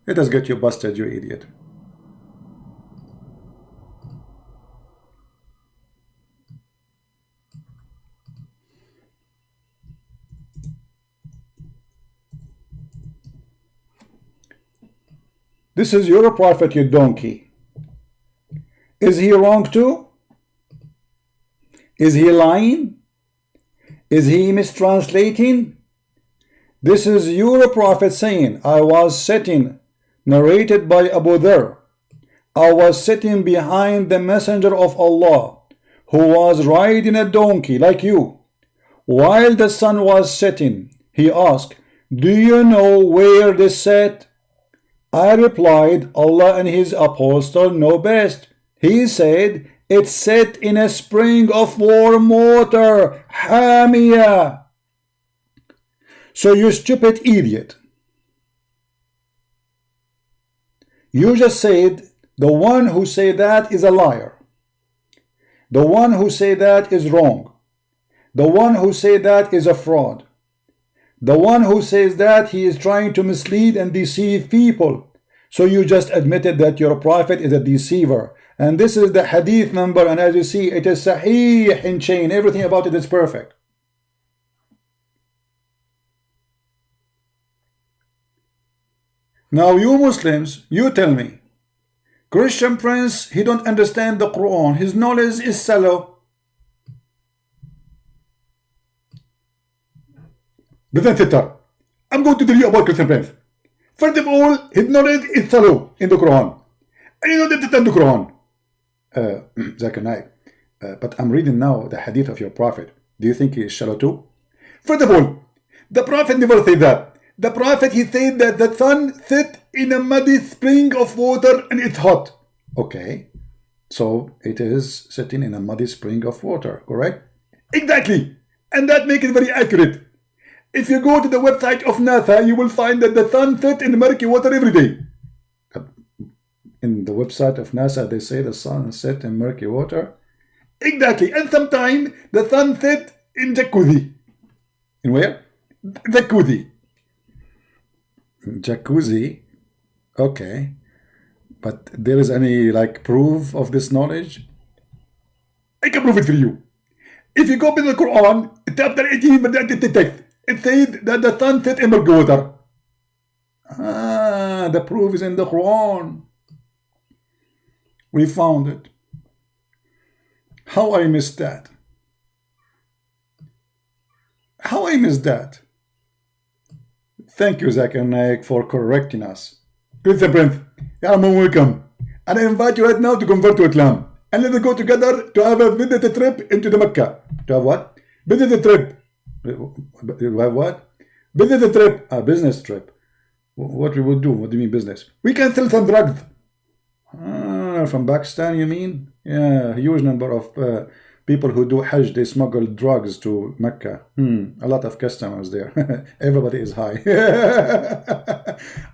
Let us get you busted, you idiot. This is your prophet, you donkey. Is he wrong too? Is he lying? Is he mistranslating? This is your prophet saying, I was sitting, narrated by Abu Dharr, I was sitting behind the messenger of Allah, who was riding a donkey like you. While the sun was setting, he asked, do you know where this set? I replied, Allah and his apostle know best. He said, it's set in a spring of warm water, HARNYA. So you stupid idiot, you just said the one who say that is a liar. The one who say that is wrong. The one who say that is a fraud. The one who says that he is trying to mislead and deceive people. So you just admitted that your prophet is a deceiver. And this is the hadith number, and as you see, it is sahih in chain. Everything about it is perfect. Now you Muslims, you tell me, Christian Prince, he don't understand the Quran. His knowledge is shallow. I'm going to tell you about Christian Prince. First of all, his knowledge is shallow in the Quran. And you don't understand the Quran. Zakir Naik, but I'm reading now the hadith of your prophet. Do you think he is shallow too? First of all, the prophet never said that. The prophet, he said that the sun sets in a muddy spring of water and it's hot. Okay, so it is sitting in a muddy spring of water, correct? Exactly, and that makes it very accurate. If you go to the website of NASA, you will find that the sun sets in murky water every day. In the website of NASA, they say the sun sets in murky water. Exactly, and sometimes the sun sets in jacuzzi. In where? Jacuzzi. Jacuzzi. Okay, but there is any like proof of this knowledge? I can prove it for you. If you go to the Quran, chapter 18, it says that the sun sets in murky water. Ah, the proof is in the Quran. We found it. How I missed that? How I missed that? Thank you, Zakir Naik, for correcting us. Christian Prince, you are welcome. And I invite you right now to convert to Islam. And let's go together to have a visit trip into the Mecca. To have what? Visit trip. You have what? Visit trip. A business trip. What we would do? What do you mean business? We can sell some drugs. From Pakistan, you mean? Yeah, a huge number of people who do Hajj, they smuggle drugs to Mecca. A lot of customers there. Everybody is high.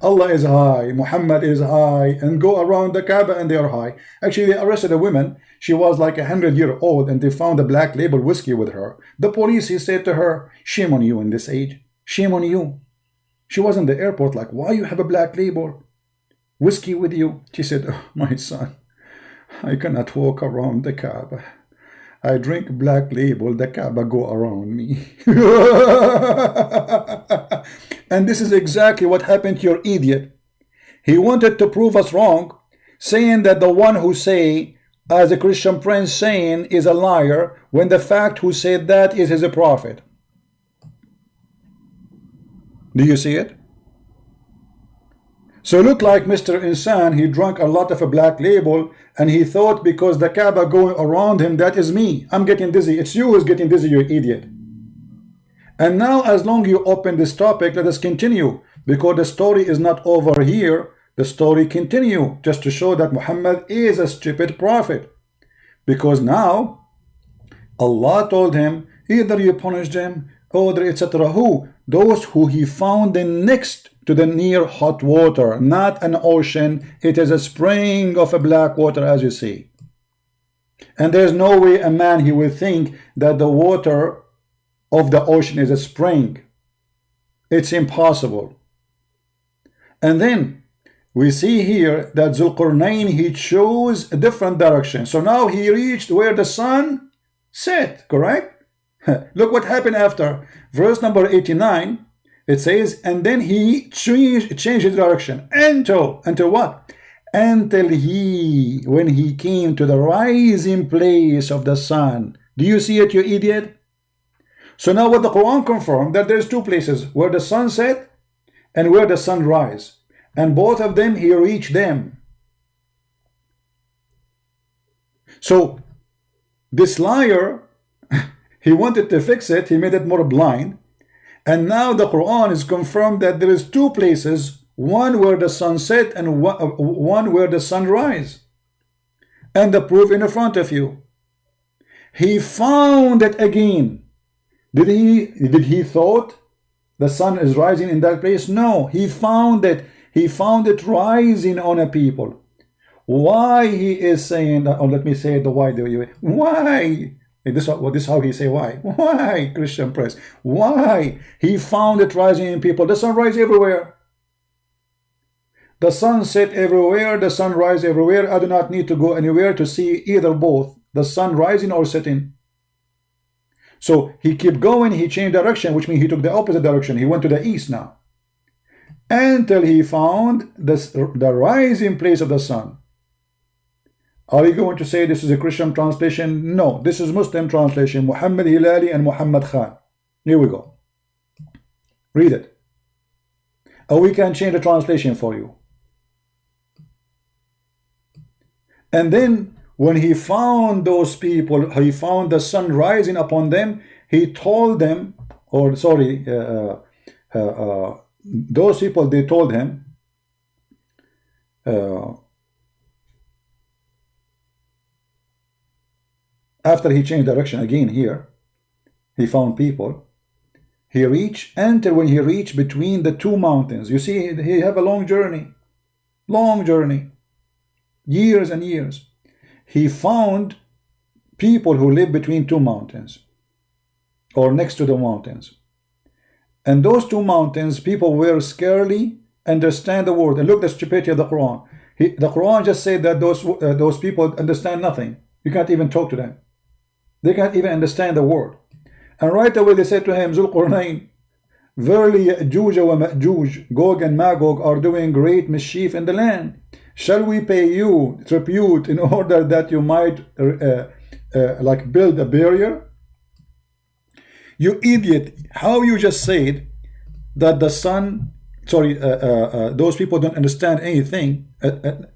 Allah is high, Muhammad is high, and go around the Kaaba and they are high. Actually, they arrested a woman. She was like 100-year-old and they found a black label whiskey with her. The police, he said to her, shame on you in this age. Shame on you. She was in the airport like, why you have a black label whiskey with you? She said, oh, my son, I cannot walk around the Kaaba. I drink black label, the Kaaba go around me. And this is exactly what happened to your idiot. He wanted to prove us wrong, saying that the one who say, as a Christian Prince saying, is a liar, when the fact who said that is his prophet. Do you see it? So look like Mr. Insan, he drank a lot of a black label and he thought because the Kaaba going around him, that is me. I'm getting dizzy. It's you who's getting dizzy, you idiot. And now as long you open this topic, let us continue, because the story is not over here. The story continue just to show that Muhammad is a stupid prophet. Because now Allah told him, either you punish them or etc. Who? Those who he found next to the near hot water, not an ocean. It is a spring of a black water, as you see. And there's no way a man he will think that the water of the ocean is a spring. It's impossible. And then we see here that Zulqarnain, he chose a different direction. So now he reached where the sun set, correct? Look what happened after verse number 89. It says, and then he changed his direction until what? Until when he came to the rising place of the sun. Do you see it, you idiot? So now what the Quran confirmed, that there's two places, where the sun set and where the sun rise. And both of them, he reached them. So this liar, he wanted to fix it, he made it more blind. And now the Quran is confirmed that there is two places, one where the sun set and one where the sun rise. And the proof in front of you. He found it again. Did he thought the sun is rising in that place? No, he found it. He found it rising on a people. Why he is saying that? Oh, let me say it the right way. Why? This is how he say why. Why, Christian press? Why? He found it rising in people. The sun rise everywhere. The sun set everywhere. The sun rise everywhere. I do not need to go anywhere to see either both. The sun rising or setting. So he kept going. He changed direction, which means he took the opposite direction. He went to the east now. Until he found the rising place of the sun. Are you going to say this is a Christian translation? No, this is Muslim translation. Muhammad Hilali and Muhammad Khan. Here we go. Read it. Or we can change the translation for you. And then when he found those people, he found the sun rising upon them, he told them, or sorry, those people, they told him, after he changed direction again here, he found people. He reached, until when he reached between the two mountains. You see, he have a long journey. Long journey. Years and years. He found people who live between two mountains. Or next to the mountains. And those two mountains, people were scarcely understand the word. And look, the stupidity of the Quran. The Quran just said that those people understand nothing. You can't even talk to them. They can't even understand the word. And right away they said to him, Zul Qurnayn, verily Ya'juj wa Ma'juj, Gog and Magog are doing great mischief in the land. Shall we pay you tribute in order that you might like build a barrier? You idiot, how you just said that the sun, sorry, those people don't understand anything,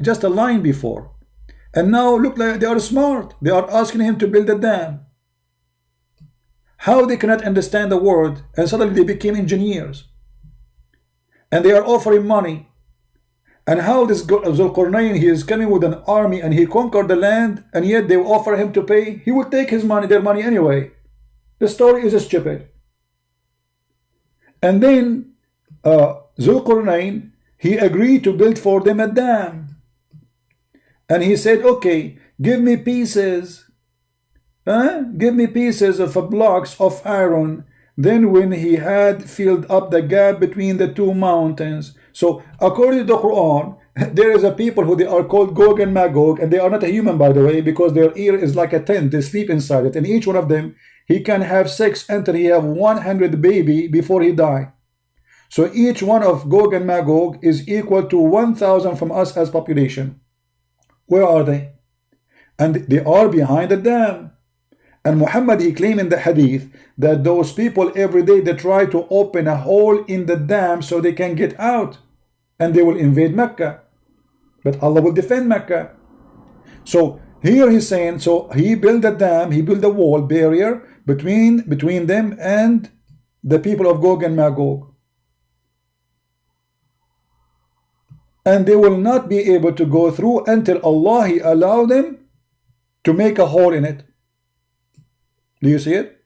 just a line before. And now look, like they are smart. They are asking him to build a dam. How they cannot understand the word, and suddenly they became engineers. And they are offering money. And how this Zulqarnain, he is coming with an army and he conquered the land, and yet they offer him to pay. He will take his money, their money anyway. The story is stupid. And then Zulqarnain, he agreed to build for them a dam. And he said, okay, give me pieces. Give me pieces of blocks of iron. Then when he had filled up the gap between the two mountains. So according to the Quran, there is a people who they are called Gog and Magog, and they are not a human, by the way, because their ear is like a tent. They sleep inside it. And each one of them, he can have 6 until he have 100 baby before he die. So each one of Gog and Magog is equal to 1,000 from us as population. Where are they? And they are behind the dam. And Muhammad, he claimed in the hadith that those people every day they try to open a hole in the dam so they can get out, and they will invade Mecca. But Allah will defend Mecca. So here he's saying, so he built a dam, he built a wall barrier between them and the people of Gog and Magog. And they will not be able to go through until Allah he allow them to make a hole in it. Do you see it?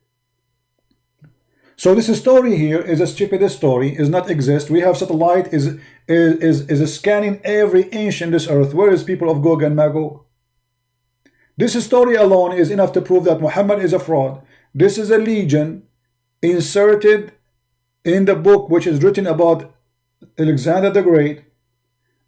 So this story here is a stupid story, is not exist. We have satellite is scanning every inch in this earth. Where is people of Gog and Magog? This story alone is enough to prove that Muhammad is a fraud. This is a legend inserted in the book which is written about Alexander the Great,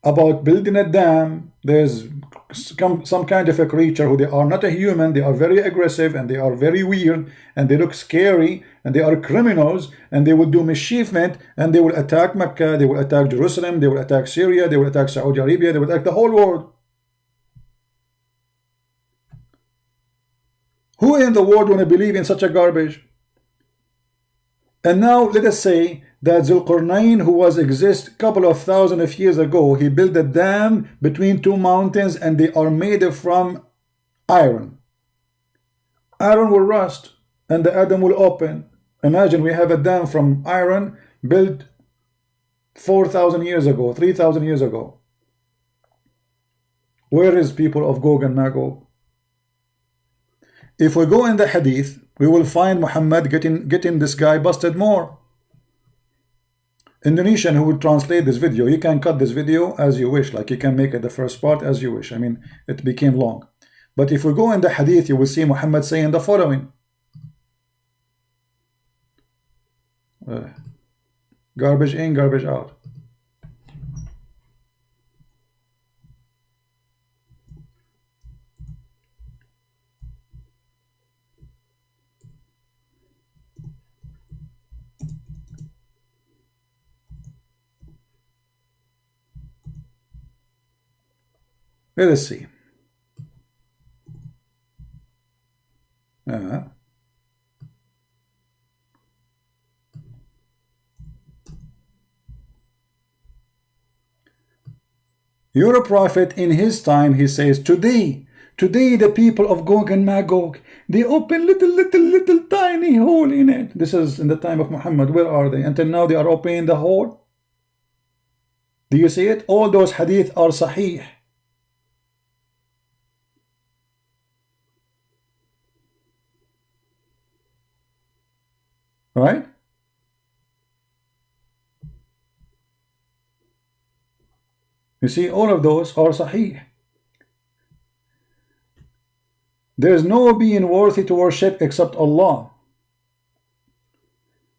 about building a dam. There's some kind of a creature who they are not a human, they are very aggressive and they are very weird and they look scary and they are criminals and they will do mischievement and they will attack Mecca, they will attack Jerusalem, they will attack Syria, they will attack Saudi Arabia, they will attack the whole world. Who in the world want to believe in such a garbage? And now let us say that Zulqarnain, who was exist a couple of thousand of years ago, he built a dam between two mountains and they are made from iron. Iron will rust and the Adam will open. Imagine we have a dam from iron built 4,000 years ago, 3,000 years ago. Where is people of Gog and Magog? If we go in the hadith, we will find Muhammad getting this guy busted more. Indonesian who would translate this video, you can cut this video as you wish, like you can make it the first part as you wish. I mean, it became long. But if we go in the hadith, you will see Muhammad saying the following. Garbage in, garbage out. Let us see. You're a prophet in his time, he says, today the people of Gog and Magog, they open little tiny hole in it. This is in the time of Muhammad. Where are they? Until now they are opening the hole. Do you see it? All those hadith are sahih. Right? You see, all of those are sahih. There is no being worthy to worship except Allah.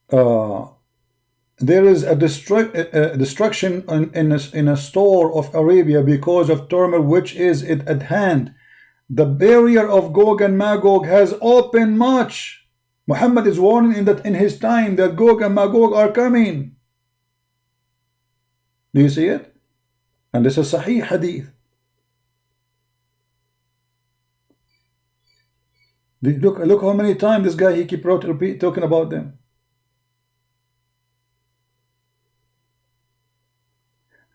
There is a destruction in a store of Arabia because of turmoil which is at hand. The barrier of Gog and Magog has opened much. Muhammad is warning in his time that Gog and Magog are coming. Do you see it? And this is Sahih Hadith. Look how many times this guy he keep talking about them.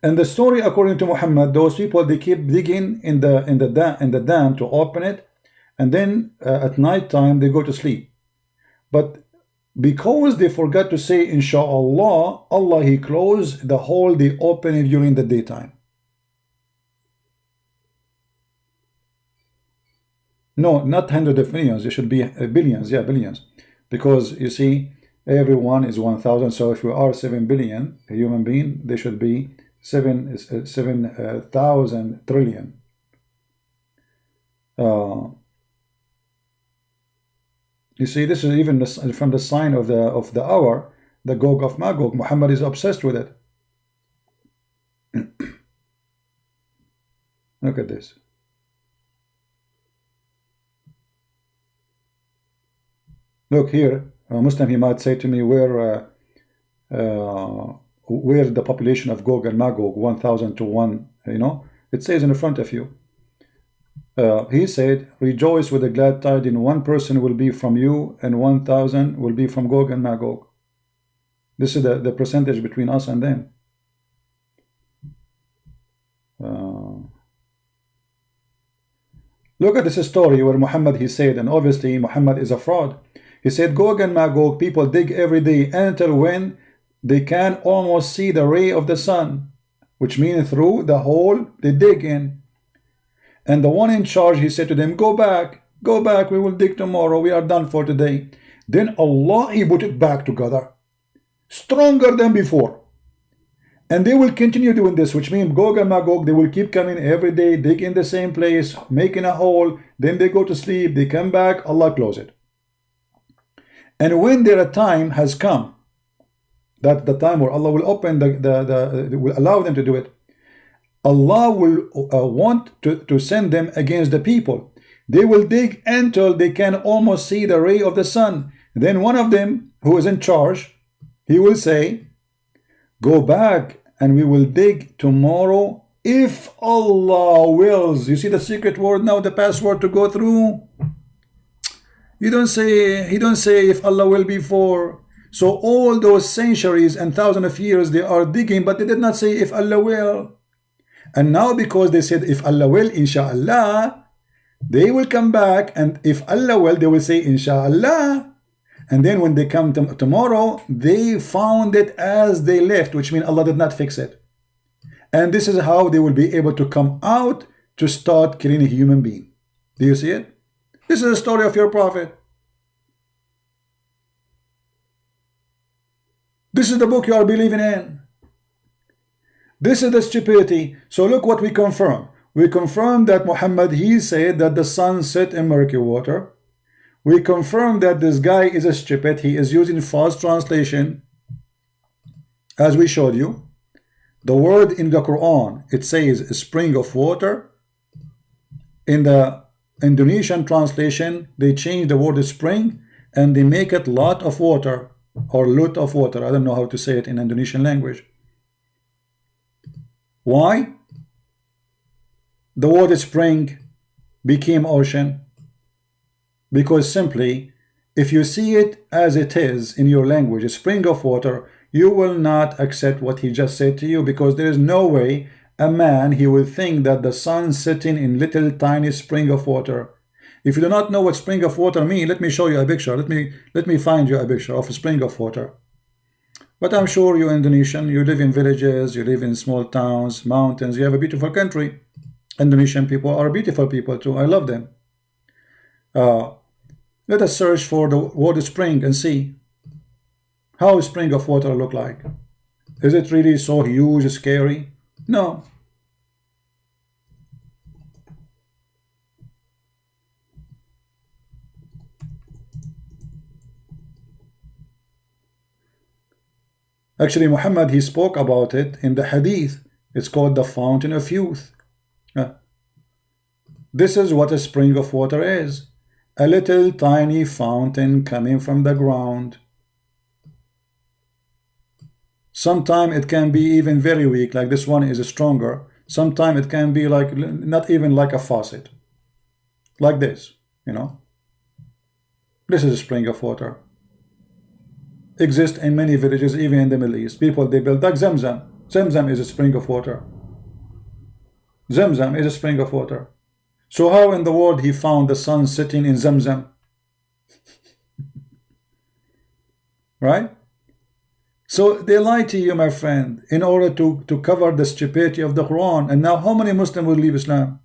And the story according to Muhammad, those people they keep digging in the dam to open it, and then at night time they go to sleep. But because they forgot to say Insha'Allah, Allah he closed the hole they open it during the daytime. No, not hundreds of millions. It should be billions. Yeah, billions. Because you see, everyone is 1,000. So if we are 7 billion a human being, they should be 7,000 trillion. You see, this is even from the sign of the hour, the Gog of Magog. Muhammad is obsessed with it. Look at this. Look here, a Muslim he might say to me, where the population of Gog and Magog, 1,000 to 1, you know, it says in the front of you. He said, rejoice with a glad tidings, one person will be from you and 1,000 will be from Gog and Magog. This is the percentage between us and them. Look at this story where Muhammad he said, and obviously Muhammad is a fraud. He said Gog and Magog people dig every day until when they can almost see the ray of the sun, which means through the hole they dig in. And the one in charge, he said to them, go back, we will dig tomorrow, we are done for today. Then Allah, he put it back together, stronger than before. And they will continue doing this, which means Gog and Magog, they will keep coming every day, dig in the same place, making a hole, then they go to sleep, they come back, Allah close it. And when their time has come, that's the time where Allah will open will allow them to do it, Allah will want to send them against the people. They will dig until they can almost see the ray of the sun. Then one of them, who is in charge, he will say, go back and we will dig tomorrow if Allah wills. You see the secret word now, the password to go through? He don't say if Allah will be for. So all those centuries and thousands of years they are digging, but they did not say if Allah will. And now because they said if Allah will, inshallah, they will come back, and if Allah will, they will say inshallah. And then when they come tomorrow, they found it as they left, which means Allah did not fix it. And this is how they will be able to come out to start killing a human being. Do you see it? This is the story of your prophet. This is the book you are believing in. This is the stupidity. So look what we confirm. We confirm that Muhammad, he said that the sun set in murky water. We confirm that this guy is a stupid. He is using false translation. As we showed you, the word in the Quran, it says a spring of water. In the Indonesian translation, they change the word spring and they make it lot of water or lot of water. I don't know how to say it in Indonesian language. Why? The word spring became ocean because simply if you see it as it is in your language, a spring of water, you will not accept what he just said to you, because there is no way a man he will think that the sun sitting in little tiny spring of water. If you do not know what spring of water mean, let me show you a picture. Let me find you a picture of a spring of water. But I'm sure you're Indonesian, you live in villages, you live in small towns, mountains, you have a beautiful country. Indonesian people are beautiful people too. I love them. Let us search for the word spring and see how a spring of water look like. Is it really so huge, scary? No. Actually, Muhammad, he spoke about it in the hadith. It's called the fountain of youth. This is what a spring of water is. A little tiny fountain coming from the ground. Sometimes it can be even very weak, like this one is stronger. Sometimes it can be like, not even like a faucet. Like this, you know. This is a spring of water. Exist in many villages, even in the Middle East. People, they build like Zamzam. Zamzam is a spring of water. Zamzam is a spring of water. So how in the world he found the sun sitting in Zamzam? Right? So they lie to you, my friend, in order to cover the stupidity of the Quran. And now how many Muslims will leave Islam?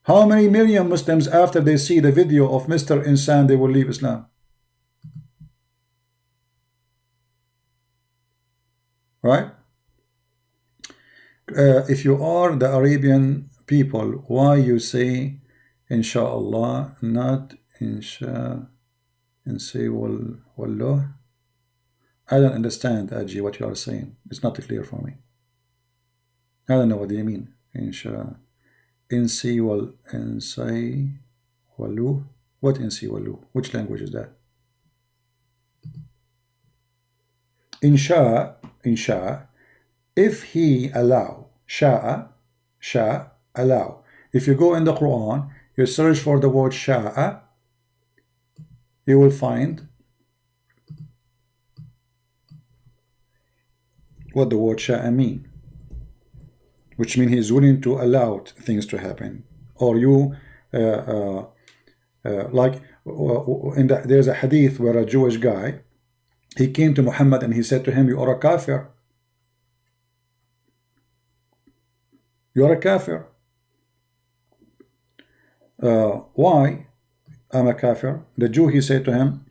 How many million Muslims, after they see the video of Mr. Insan, they will leave Islam? Right? If you are the Arabian people, why you say inshallah, not insha, and say wallah? I don't understand, Aji, what you are saying. It's not clear for me. I don't know what you mean. Insha, insi wal, insai walu. What insi walu? Which language is that? Insha, if he allow, sha'a, allow. If you go in the Quran, you search for the word sha'a, you will find what the word sha'a mean, which means he is willing to allow things to happen. Or you like there's a hadith where a Jewish guy, he came to Muhammad and he said to him, you are a kafir. You are a kafir. Why? I'm a kafir. The Jew, he said to him,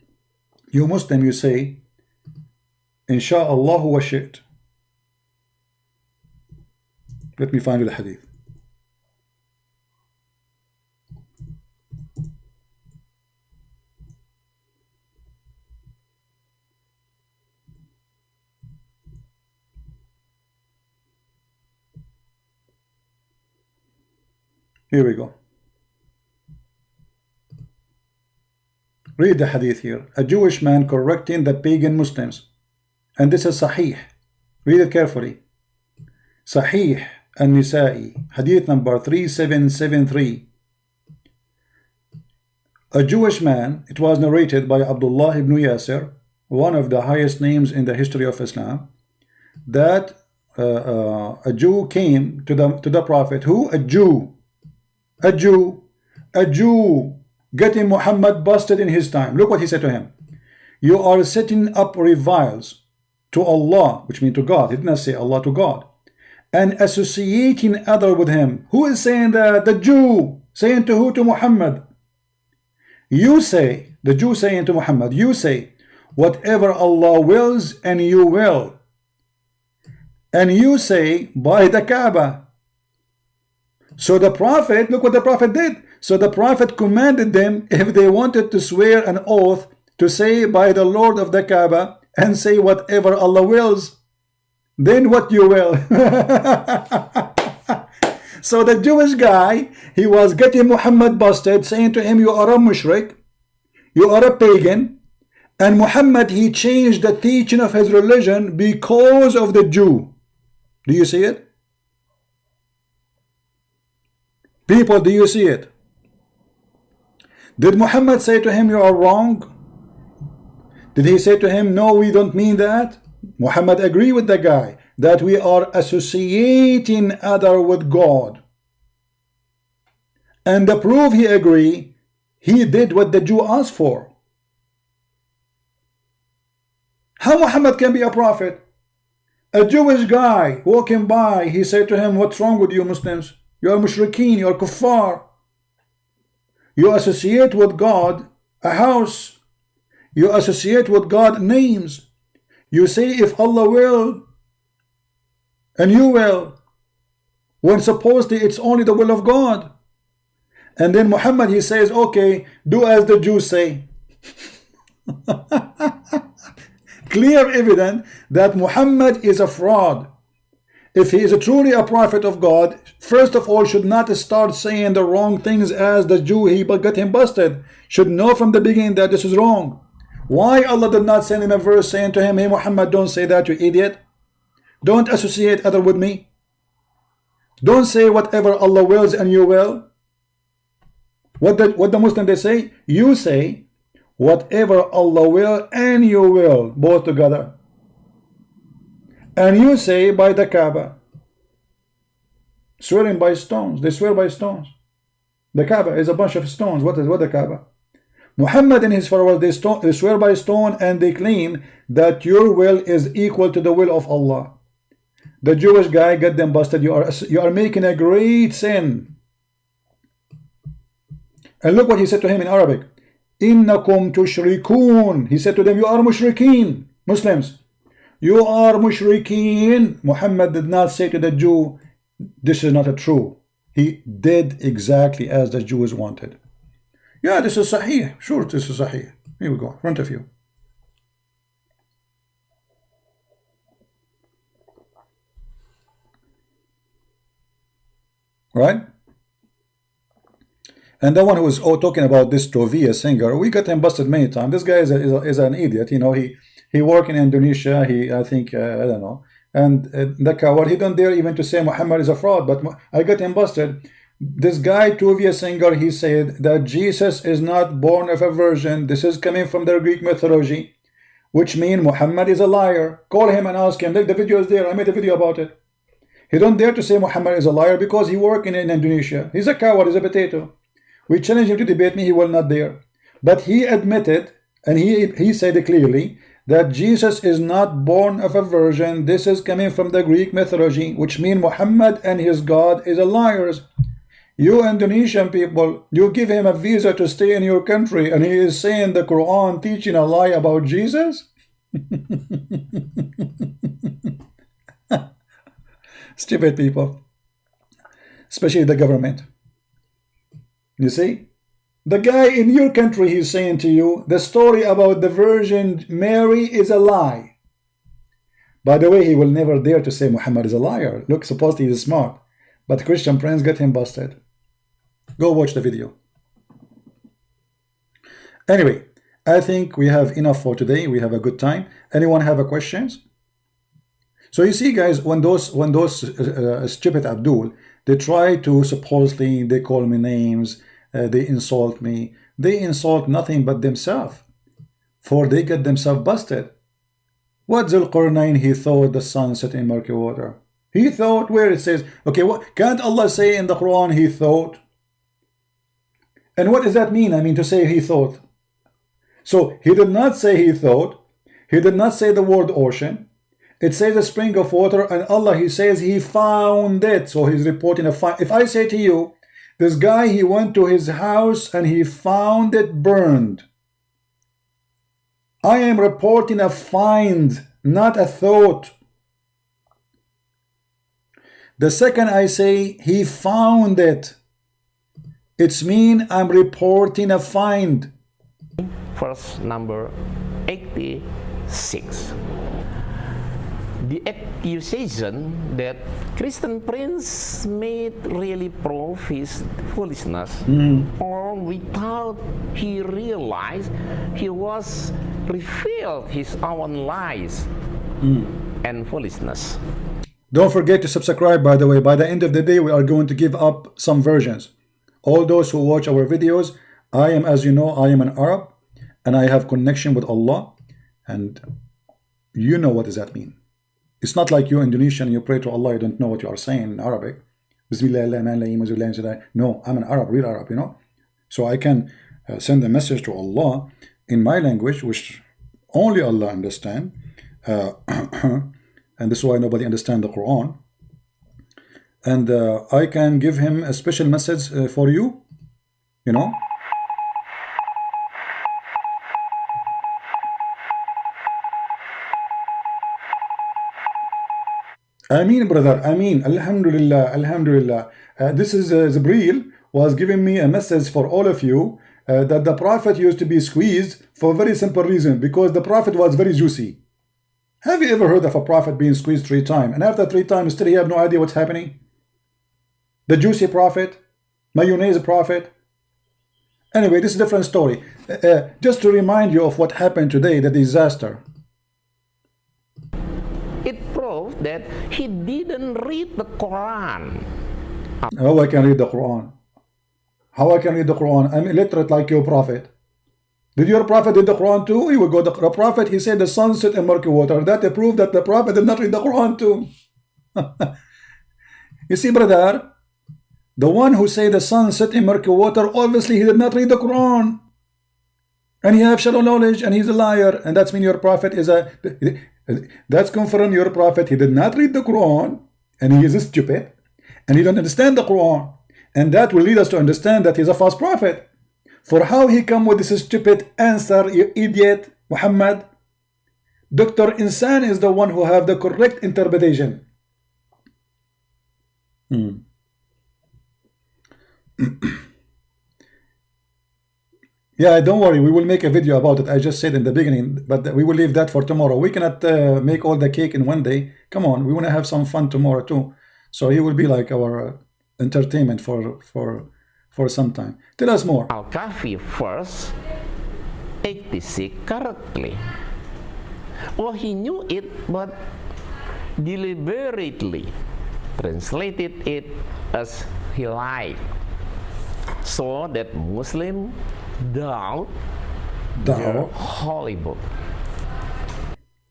you Muslim, you say Insha'Allah wa shi't. Let me find you the hadith. Here we go. Read the hadith here. A Jewish man correcting the pagan Muslims. And this is Sahih. Read it carefully. Sahih An-Nisa'i, hadith number 3773. a Jewish man, it was narrated by Abdullah ibn Yasir, one of the highest names in the history of Islam, that a Jew came to the Prophet. Who? A Jew. A Jew getting Muhammad busted in his time. Look what he said to him. You are setting up reviles to Allah, which means to God. He did not say Allah, to God, and associating other with him. Who is saying that? The Jew. Saying to who? To Muhammad. You say, the Jew saying to Muhammad, you say, whatever Allah wills, and you will. And you say, by the Kaaba. So the Prophet, look what the Prophet did. So the Prophet commanded them, if they wanted to swear an oath, to say by the Lord of the Kaaba, and say whatever Allah wills, then what you will. So the Jewish guy, he was getting Muhammad busted, saying to him, you are a mushrik, you are a pagan. And Muhammad, he changed the teaching of his religion because of the Jew. Do you see it? People, do you see it? Did Muhammad say to him, you are wrong? Did he say to him, no, we don't mean that? Muhammad agreed with the guy that we are associating other with God. And the proof he agreed, he did what the Jew asked for. How Muhammad can be a prophet? A Jewish guy walking by, he said to him, what's wrong with you Muslims? You are mushrikeen, you are kuffar. You associate with God a house. You associate with God names. You say if Allah will, and you will, when supposedly it's only the will of God. And then Muhammad, he says, okay, do as the Jews say. Clear evidence that Muhammad is a fraud. If he is truly a prophet of God, first of all, should not start saying the wrong things as the Jew he got him busted. Should know from the beginning that this is wrong. Why Allah did not send him a verse saying to him, hey Muhammad, don't say that, you idiot. Don't associate other with me. Don't say whatever Allah wills and you will. What the Muslim they say? You say whatever Allah will and you will, both together. And you say by the Kaaba. Swearing by stones. They swear by stones. The Kaaba is a bunch of stones. What the Kaaba? Muhammad and his followers, they swear by stone, and they claim that your will is equal to the will of Allah. The Jewish guy got them busted. You are making a great sin. And look what he said to him in Arabic. Innakum tushrikun. He said to them, you are mushrikeen. Muslims, you are mushrikeen. Muhammad did not say to the Jew, this is not a true. He did exactly as the Jews wanted. Yeah, this is Sahih. Sure, this is Sahih. Here we go, in front of you. Right? And the one who was talking about this Tovia singer, we got him busted many times. This guy is an idiot. You know, he worked in Indonesia. I think, I don't know. And the coward, he don't dare even to say Muhammad is a fraud. But I got him busted. This guy, Tovia singer, he said that Jesus is not born of a virgin. This is coming from the Greek mythology, which means Muhammad is a liar. Call him and ask him. Look, the video is there. I made a video about it. He don't dare to say Muhammad is a liar because he worked in Indonesia. He's a coward. He's a potato. We challenge him to debate me. He will not dare. But he admitted, and he said clearly, that Jesus is not born of a virgin. This is coming from the Greek mythology, which means Muhammad and his God is a liars. You Indonesian people, you give him a visa to stay in your country, and he is saying the Quran teaching a lie about Jesus? Stupid people, especially the government. You see, the guy in your country, he's saying to you, the story about the Virgin Mary is a lie. By the way, he will never dare to say Muhammad is a liar. Look, supposedly he's smart. But Christian friends get him busted. Go watch the video. Anyway, I think we have enough for today. We have a good time. Anyone have a questions? So you see, guys, when those stupid Abdul, they try to supposedly, they call me names, they insult me. they insult nothing but themselves, for they get themselves busted. What Zulqarnain, he thought the sun set in murky water. He thought, where it says, okay, what can't Allah say in the Quran he thought? And what does that mean? I mean, to say he thought. So he did not say he thought. He did not say the word ocean. It says a spring of water, and Allah, he says he found it. So he's reporting a find. If I say to you, this guy, he went to his house and he found it burned, I am reporting a find, not a thought. The second I say he found it, it's mean I'm reporting a find. Verse number 86. The accusation that Christian Prince made really prove his foolishness, or without he realized he was revealed his own lies and foolishness. Don't forget to subscribe, by the way. By the end of the day, we are going to give up some versions. All those who watch our videos, I am, as you know, I am an Arab, and I have connection with Allah, and you know what does that mean. It's not like you Indonesian, you pray to Allah, you don't know what you are saying in Arabic. No, I'm an Arab, real Arab, you know. So I can send a message to Allah in my language, which only Allah understand. And this is why nobody understands the Quran. And I can give him a special message for you, you know. Ameen, brother, Ameen. Alhamdulillah, Alhamdulillah. This is Zibreel was giving me a message for all of you that the Prophet used to be squeezed for a very simple reason, because the Prophet was very juicy. Have you ever heard of a Prophet being squeezed 3 times, and after 3 times still you have no idea what's happening? The juicy Prophet, mayonnaise Prophet. Anyway, this is a different story. Just to remind you of what happened today, the disaster. It proved that he didn't read the Quran. How I can read the Quran? How I can read the Quran? I'm illiterate like your Prophet. Did your Prophet read the Quran too? He would go, the Prophet, he said the sun set in murky water. That proved that the Prophet did not read the Quran too. You see, brother, the one who say the sun set in murky water, obviously he did not read the Quran. And he have shallow knowledge, and he's a liar. And that's mean your Prophet is a... That's confirmed your Prophet, he did not read the Quran, and he is stupid, and he don't understand the Quran. And that will lead us to understand that he's a false prophet. For how he come with this stupid answer, you idiot, Muhammad? Dr. Insan is the one who have the correct interpretation. Yeah, don't worry, we will make a video about it. I just said in the beginning, but we will leave that for tomorrow. We cannot make all the cake in one day. Come on, we want to have some fun tomorrow too. So he will be like our entertainment for some time. Tell us more. Al-Kahfi verse 86 correctly. Well, he knew it, but deliberately translated it as he liked, so that Muslim doubt the holy book.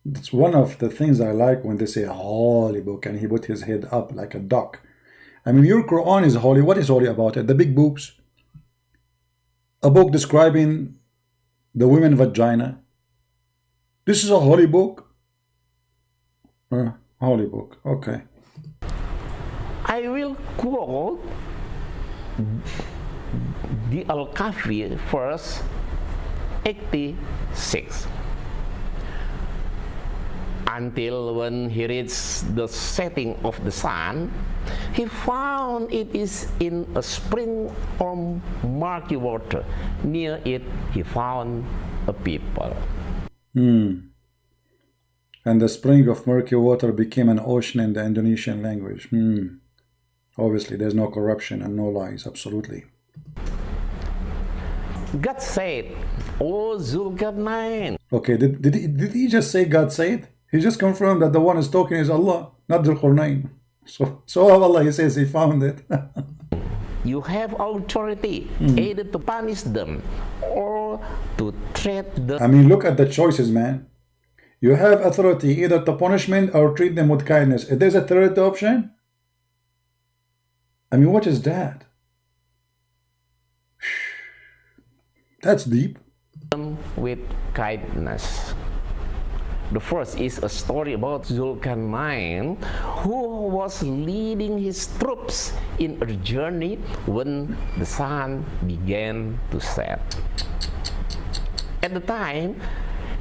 It's one of the things I like when they say holy book, and he put his head up like a duck. I mean, your Quran is holy. What is holy about it? The big books? A book describing the women's vagina? This is a holy book? Holy book, okay. I will quote the Al-Kahfi verse 86. Until when he reached the setting of the sun, he found it is in a spring of murky water. Near it he found a people. And the spring of murky water became an ocean in the Indonesian language. Obviously, there's no corruption and no lies, absolutely. God said, "O Zulkarnain." Okay, did he just say God said? He just confirmed that the one is talking is Allah, not Zulkarnain. So Allah, he says he found it. you have authority either to punish them or to treat them. I mean, look at the choices, man. You have authority either to punishment or treat them with kindness. If there's a third option, I mean, what is that? That's deep. With kindness. The first is a story about Zulkarnain, who was leading his troops in a journey when the sun began to set. At the time,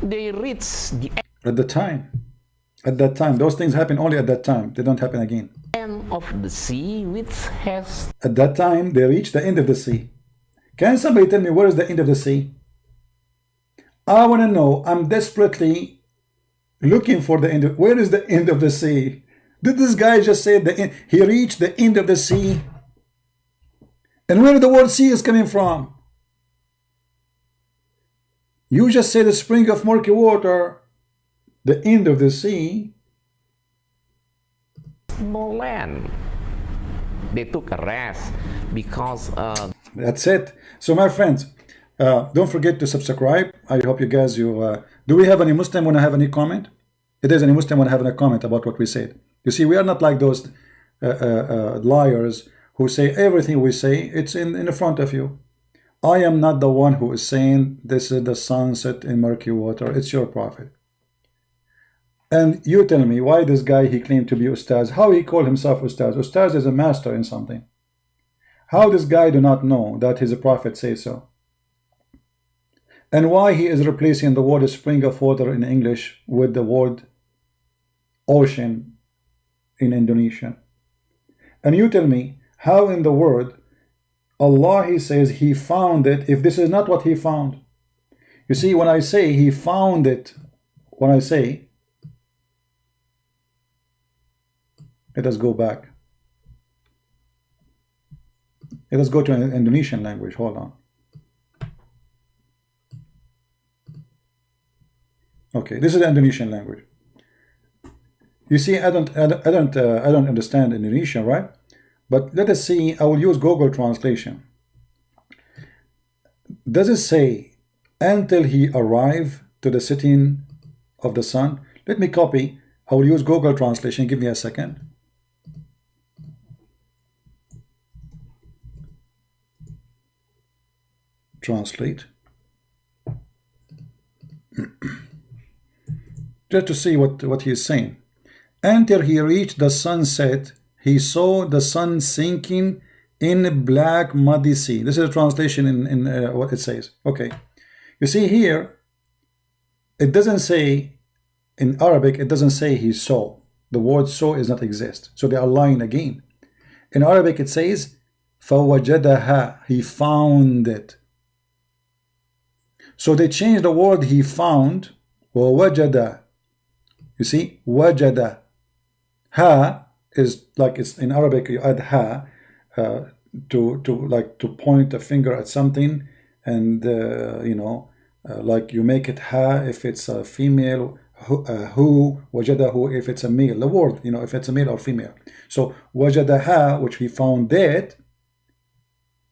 they reached the At that time, those things happen only at that time. They don't happen again. end of the sea, which has... At that time, they reached the end of the sea. Can somebody tell me where is the end of the sea? I want to know. I'm desperately looking for the end. Where is the end of the sea? Did this guy just say the end? He reached the end of the sea? And where the word sea is coming from? You just say the spring of murky water, the end of the sea. no land. They took a rest because That's it. So my friends, don't forget to subscribe. I hope you guys, do we have any Muslim want to have any comment? If there's any Muslim want to have any comment about what we said. You see, we are not like those liars who say everything we say, it's in the front of you. I am not the one who is saying this is the sunset in murky water. It's your prophet. And you tell me why this guy, he claimed to be Ustaz. How he called himself Ustaz? Ustaz is a master in something. How this guy do not know that his prophet says so? And why he is replacing the word spring of water in English with the word ocean in Indonesian? And you tell me how in the word Allah, he says he found it, if this is not what he found. You see, when I say he found it, when I say, let us go back. Let us go to an Indonesian language. Hold on. Okay, this is the Indonesian language. You see, I don't understand Indonesian, right? But let us see. I will use Google translation. Does it say until he arrived to the setting of the sun? Let me copy. I will use Google translation. Give me a second. Translate. Just to see what he is saying. Until he reached the sunset, he saw the sun sinking in a black muddy sea. This is a translation in what it says. Okay. You see here, it doesn't say, in Arabic, it doesn't say he saw. The word saw is not exist. So they are lying again. In Arabic, it says, فَوَجَدَهَا. He found it. So they changed the word he found. وَوَجَدَ. You see, وَجَدَ. Ha is like, it's in Arabic, you add ha to point a finger at something, and like you make it ha if it's a female, who, wajadahu if it's a male, the word, if it's a male or female. So wajadaha, which he found it,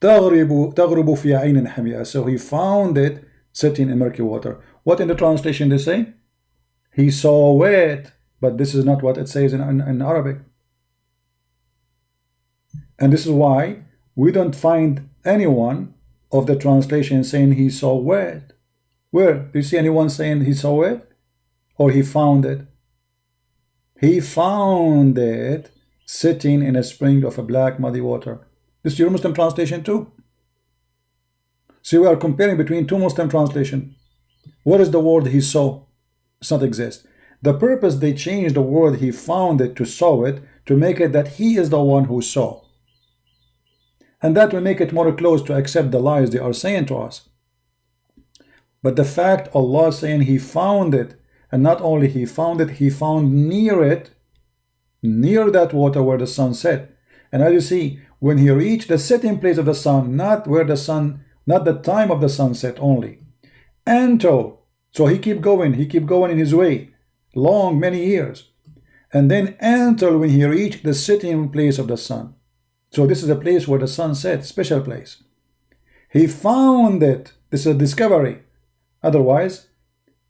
تغرب في عين حمية. So he found it sitting in murky water. What in the translation they say? He saw it, but this is not what it says in Arabic. And this is why we don't find anyone of the translation saying he saw it. Where? Do you see anyone saying he saw it? Or he found it? He found it sitting in a spring of a black muddy water. This is your Muslim translation too. So we are comparing between two Muslim translations. What is the word he saw? It does not exist. The purpose they changed the word he found it to saw it, to make it that he is the one who saw. And that will make it more close to accept the lies they are saying to us. But the fact Allah saying he found it, and not only he found it, he found near it, near that water where the sun set. And as you see, when he reached the setting place of the sun, not where the sun, not the time of the sunset only. Until, so he keep going in his way, many years. And then until when he reached the setting place of the sun. So this is a place where the sun sets, special place. He found it. This is a discovery. Otherwise,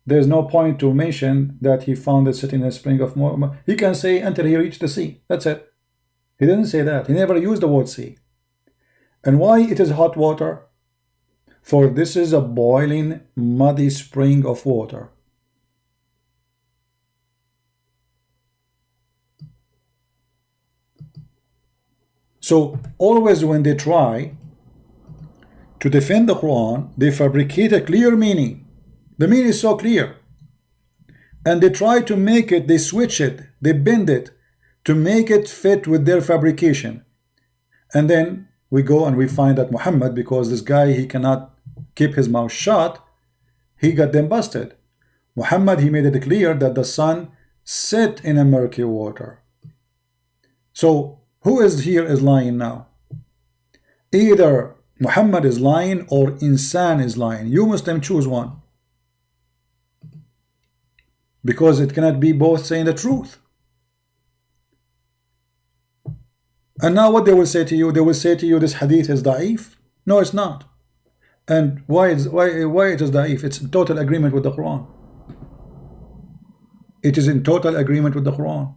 there's no point to mention that he found it sitting in a spring of more. He can say until he reached the sea. That's it. He didn't say that. He never used the word sea. And why it is hot water? For this is a boiling, muddy spring of water. So always when they try to defend the Quran, they fabricate a clear meaning. The meaning is so clear. And they try to make it, they switch it, they bend it to make it fit with their fabrication. And then we go and we find that Muhammad, because this guy, he cannot keep his mouth shut, he got them busted. Muhammad, he made it clear that the sun set in a murky water. So who is here is lying now? Either Muhammad is lying or Insan is lying. You Muslim choose one. Because it cannot be both saying the truth. And now what they will say to you? They will say to you this hadith is da'if. No, it's not. And why it is da'if? It's in total agreement with the Quran. It is in total agreement with the Quran.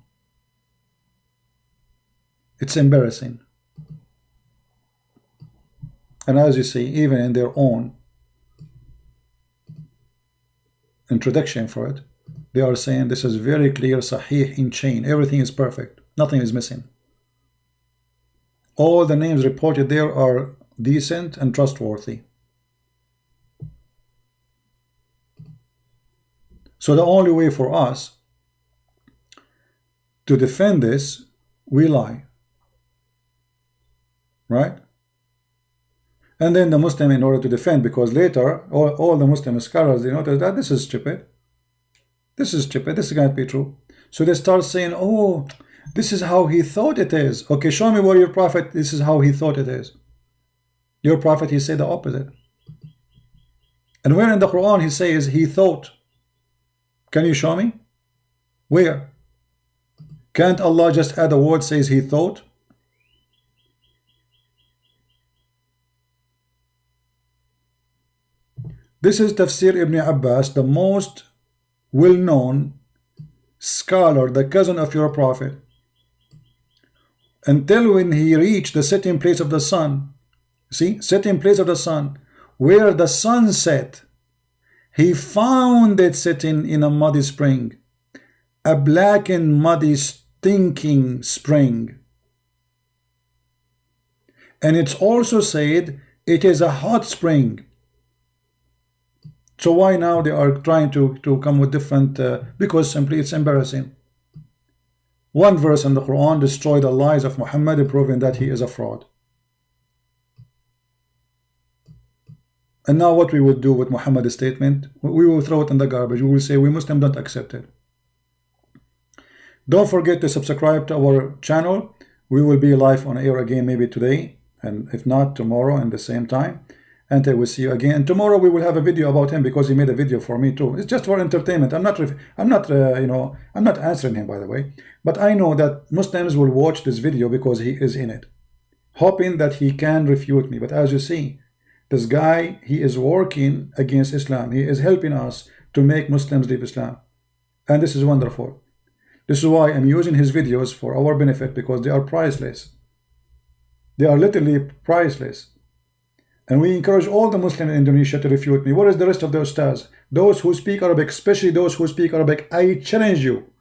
It's embarrassing. And as you see, even in their own introduction for it, they are saying this is very clear, sahih in chain. Everything is perfect. Nothing is missing. All the names reported there are decent and trustworthy. So the only way for us to defend this, we lie. Right? And then the Muslim, in order to defend, because later all the Muslim scholars, they notice that this is stupid. This is stupid. This can't be true. So they start saying, oh, this is how he thought it is. Okay, show me where your prophet, this is how he thought it is. Your prophet, he said the opposite. And where in the Quran he says he thought? Can you show me? Where? Can't Allah just add a word says he thought? This is Tafsir Ibn Abbas, the most well-known scholar, the cousin of your prophet. Until when he reached the setting place of the sun, see, setting place of the sun, where the sun set, he found it sitting in a muddy spring, a blackened, muddy, stinking spring. And it's also said it is a hot spring. So why now they are trying to come with different, because simply it's embarrassing. One verse in the Quran destroyed the lies of Muhammad, proving that he is a fraud. And now what we would do with Muhammad's statement, we will throw it in the garbage. We will say we Muslims don't accept it. Don't forget to subscribe to our channel. We will be live on air again maybe today, and if not tomorrow at the same time. And I will see you again. And tomorrow we will have a video about him, because he made a video for me too. It's just for entertainment. I'm not answering him, by the way. But I know that Muslims will watch this video because he is in it, hoping that he can refute me. But as you see, this guy, he is working against Islam. He is helping us to make Muslims leave Islam. And this is wonderful. This is why I'm using his videos for our benefit, because they are priceless. They are literally priceless. And we encourage all the Muslims in Indonesia to refute me. What is the rest of the ustaz? Those who speak Arabic, especially those who speak Arabic, I challenge you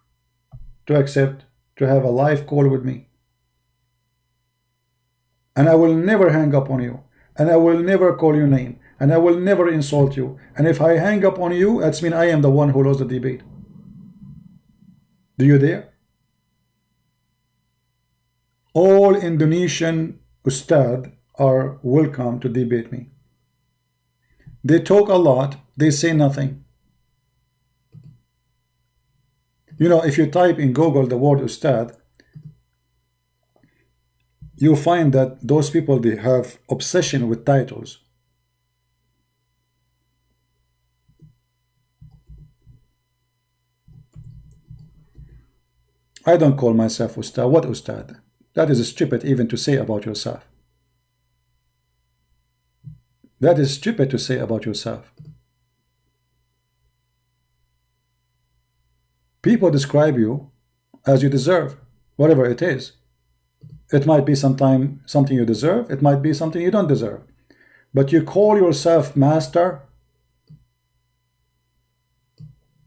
to accept, to have a live call with me. And I will never hang up on you. And I will never call your name. And I will never insult you. And if I hang up on you, that's mean I am the one who lost the debate. Do you dare? All Indonesian ustad are welcome to debate me. They talk a lot, they say nothing. You know, if you type in Google the word ustad, you find that those people, they have obsession with titles. I don't call myself ustad. What ustad? That is stupid even to say about yourself. That is stupid to say about yourself. People describe you as you deserve, whatever it is. It might be something you deserve, it might be something you don't deserve. But you call yourself master?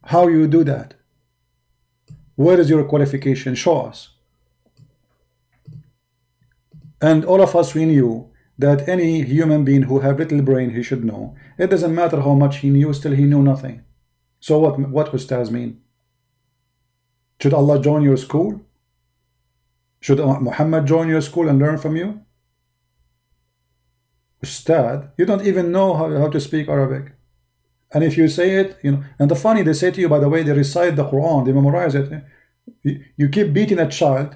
How you do that? Where is your qualification? Show us. And all of us, we knew that any human being who have little brain, he should know. It doesn't matter how much he knew, still he knew nothing. So what ustaz mean? Should Allah join your school? Should Muhammad join your school and learn from you? Ustad, you don't even know how to speak Arabic. And if you say it, you know, and the funny, they say to you, by the way, they recite the Qur'an, they memorize it. You keep beating a child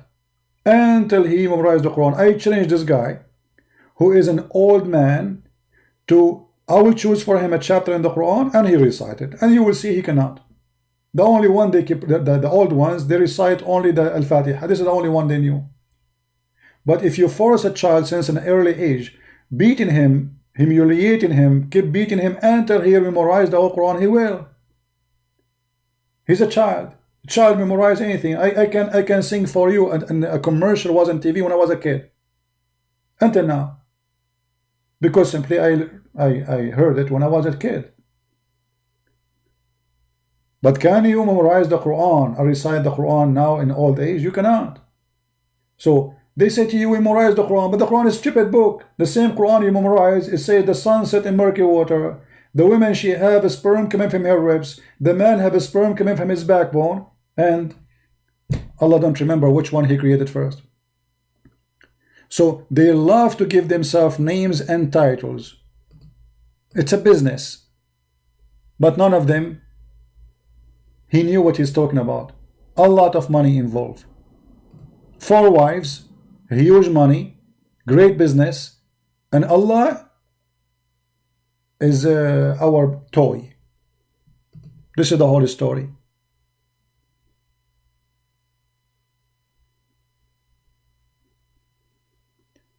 until he memorized the Qur'an. I challenge this guy, who is an old man, to, I will choose for him a chapter in the Qur'an, and he recited. And you will see he cannot. The only one they keep, the old ones, they recite only the Al-Fatiha. This is the only one they knew. But if you force a child since an early age, beating him, humiliating him, keep beating him until he memorized the whole Quran, he will. He's a child. A child memorize anything. I can sing for you, and a commercial was on TV when I was a kid. Until now. Because simply I heard it when I was a kid. But can you memorize the Quran or recite the Quran now in old age? You cannot. So they say to you, we memorize the Quran, but the Quran is a stupid book. The same Quran you memorize, it says the sun set in murky water. The woman, she have a sperm coming from her ribs. The man have a sperm coming from his backbone. And Allah don't remember which one he created first. So they love to give themselves names and titles. It's a business. But none of them, he knew what he's talking about. A lot of money involved. 4 wives, huge money, great business, and Allah is our toy. This is the whole story.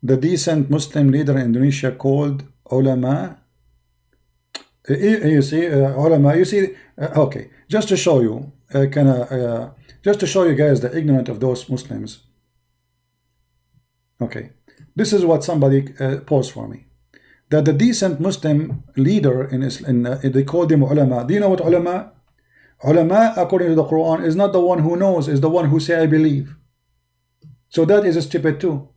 The decent Muslim leader in Indonesia called ulama. You see, ulama. You see, okay. Just to show you, just to show you guys the ignorant of those Muslims. Okay, this is what somebody posed for me. That the decent Muslim leader they call them ulama. Do you know what ulama? Ulama, according to the Quran, is not the one who knows, is the one who say I believe. So that is stupid too.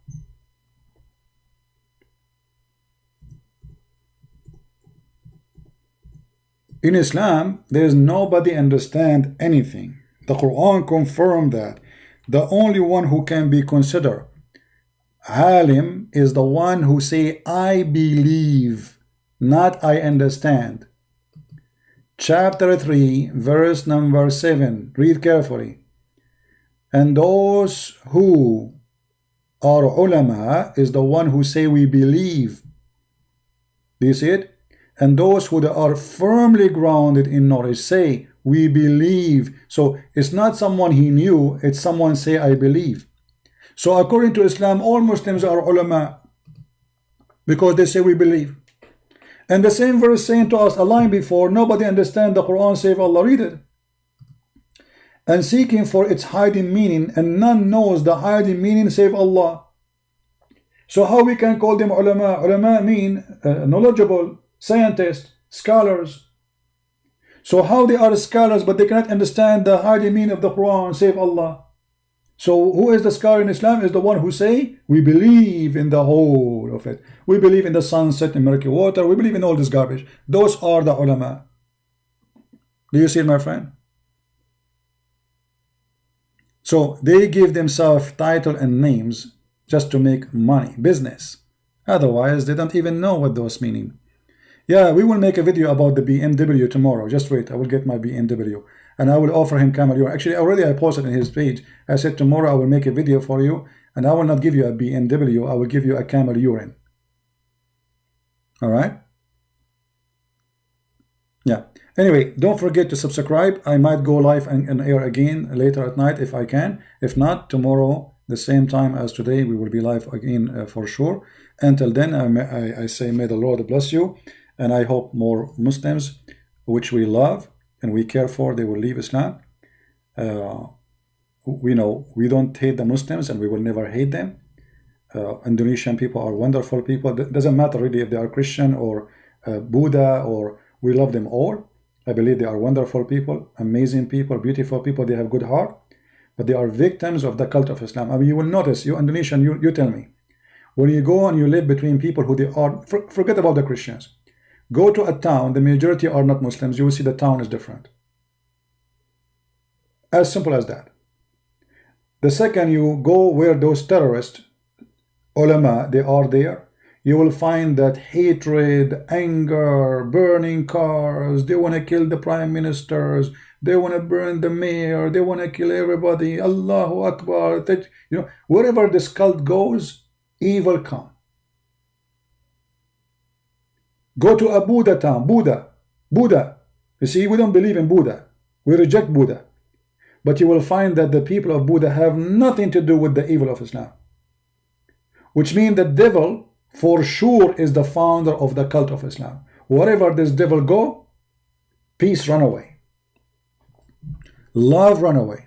In Islam, there is nobody understand anything. The Quran confirmed that. The only one who can be considered alim is the one who say I believe, not I understand. Chapter 3, verse number 7. Read carefully. And those who are ulama is the one who say we believe. Do you see it? And those who are firmly grounded in knowledge say we believe. So it's not someone he knew, it's someone say I believe. So according to Islam, all Muslims are ulama because they say we believe. And the same verse saying to us a line before, nobody understand the Quran save Allah. Read it. And seeking for its hiding meaning, and none knows the hiding meaning save Allah. So how we can call them ulama? Ulama mean knowledgeable, scientists, scholars. So how they are scholars but they cannot understand the hiding meaning of the Quran save Allah? So who is the scholar in Islam? Is the one who say we believe in the whole of it. We believe in the sunset in murky water. We believe in all this garbage. Those are the ulama. Do you see it, my friend? So they give themselves title and names just to make money, business. Otherwise they don't even know what those meaning. Yeah, we will make a video about the BMW tomorrow. Just wait, I will get my BMW. And I will offer him camel urine. Actually, already I posted in his page. I said tomorrow I will make a video for you. And I will not give you a BMW. I will give you a camel urine. Alright? Yeah. Anyway, don't forget to subscribe. I might go live and air again later at night if I can. If not, tomorrow the same time as today. We will be live again for sure. Until then, I say may the Lord bless you, and I hope more Muslims, which we love and we care for, they will leave Islam. We know we don't hate the Muslims, and we will never hate them. Indonesian people are wonderful people. It doesn't matter really if they are Christian or Buddha, or we love them all. I believe they are wonderful people, amazing people, beautiful people. They have good heart, but they are victims of the cult of Islam. I mean, you will notice, you Indonesian, you tell me, when you go and you live between people who they are, forget about the Christians. Go to a town, the majority are not Muslims. You will see the town is different. As simple as that. The second you go where those terrorists, ulama, they are there, you will find that hatred, anger, burning cars, they want to kill the prime ministers, they want to burn the mayor, they want to kill everybody, Allahu Akbar. That, you know, wherever this cult goes, evil come. Go to a Buddha town, Buddha. You see, we don't believe in Buddha. We reject Buddha. But you will find that the people of Buddha have nothing to do with the evil of Islam. Which means the devil for sure is the founder of the cult of Islam. Wherever this devil go, peace run away. Love run away.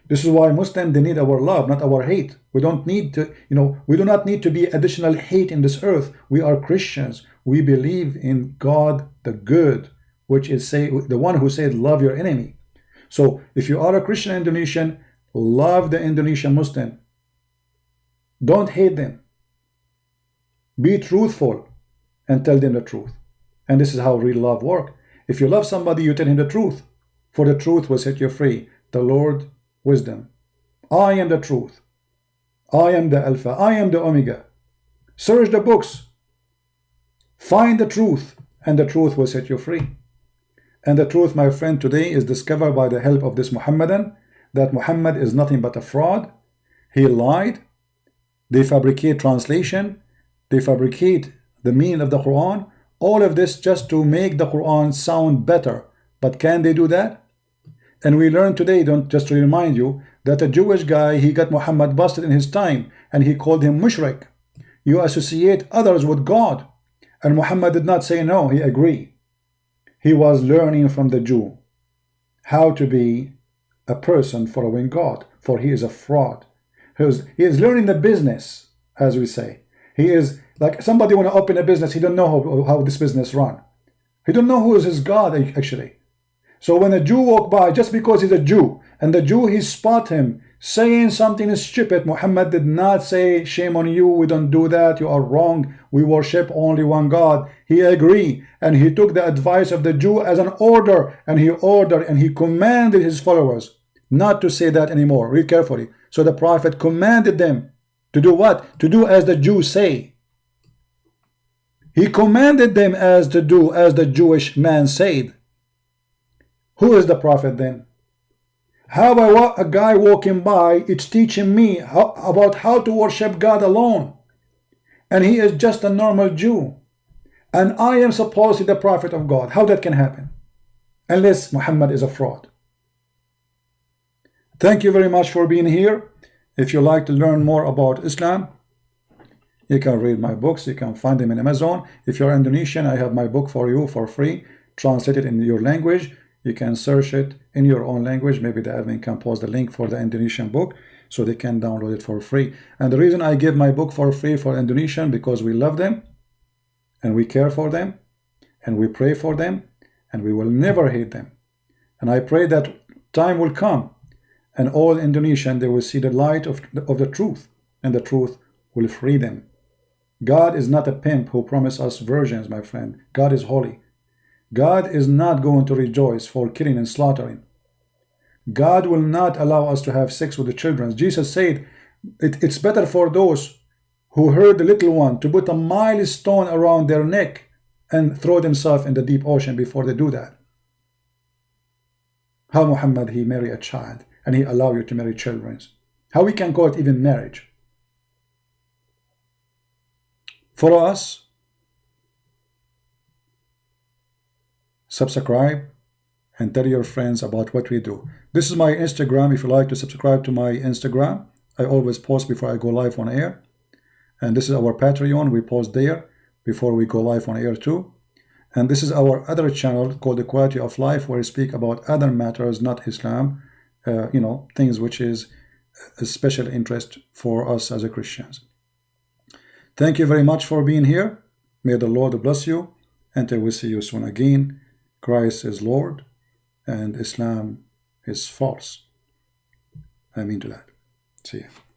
This is why Muslims, they need our love, not our hate. We don't need to, you know, we do not need to be additional hate in this earth. We are Christians. We believe in God the good, which is the one who said love your enemy. So if you are a Christian Indonesian, love the Indonesian Muslim. Don't hate them. Be truthful and tell them the truth. And this is how real love works. If you love somebody, you tell him the truth. For the truth will set you free. The Lord, wisdom. I am the truth. I am the Alpha. I am the Omega. Search the books. Find the truth, and the truth will set you free. And the truth, my friend, today is discovered by the help of this Muhammadan, that Muhammad is nothing but a fraud. He lied. They fabricate translation. They fabricate the meaning of the Qur'an. All of this just to make the Qur'an sound better. But can they do that? And we learn today, just to remind you, that a Jewish guy, he got Muhammad busted in his time, and he called him mushrik. You associate others with God. And Muhammad did not say no, he agreed. He was learning from the Jew how to be a person following God, for he is a fraud. He is learning the business, as we say. He is like somebody want to open a business, he don't know how this business run. He don't know who is his God actually. So when a Jew walk by, just because he's a Jew, and the Jew, he spot him saying something stupid, Muhammad did not say, shame on you, we don't do that, you are wrong, we worship only one God. He agreed, and he took the advice of the Jew as an order, and he ordered and he commanded his followers not to say that anymore. Read carefully. So the Prophet commanded them to do what? To do as the Jews say. He commanded them to do as the Jewish man said. Who is the Prophet then? How about a guy walking by, it's teaching me about how to worship God alone. And he is just a normal Jew. And I am supposed to be the prophet of God. How that can happen? Unless Muhammad is a fraud. Thank you very much for being here. If you like to learn more about Islam, you can read my books. You can find them in Amazon. If you're Indonesian, I have my book for you for free, translated in your language. You can search it in your own language. Maybe the admin can post the link for the Indonesian book so they can download it for free. And the reason I give my book for free for Indonesian, because we love them and we care for them and we pray for them and we will never hate them. And I pray that time will come and all Indonesian, they will see the light of the truth, and the truth will free them. God is not a pimp who promised us virgins, my friend. God is holy. God is not going to rejoice for killing and slaughtering. God will not allow us to have sex with the children. Jesus said it's better for those who hurt the little one to put a milestone around their neck and throw themselves in the deep ocean before they do that. How Muhammad, he married a child and he allowed you to marry children. How we can call it even marriage? For us, subscribe and tell your friends about what we do. This is my Instagram. If you like to subscribe to my Instagram, I always post before I go live on air. And this is our Patreon. We post there before we go live on air too. And this is our other channel called The Quality of Life, where we speak about other matters, not Islam, things which is a special interest for us as a Christians. Thank you very much for being here. May the Lord bless you. Until we see you soon again. Christ is Lord and Islam is false. I mean to that. See you.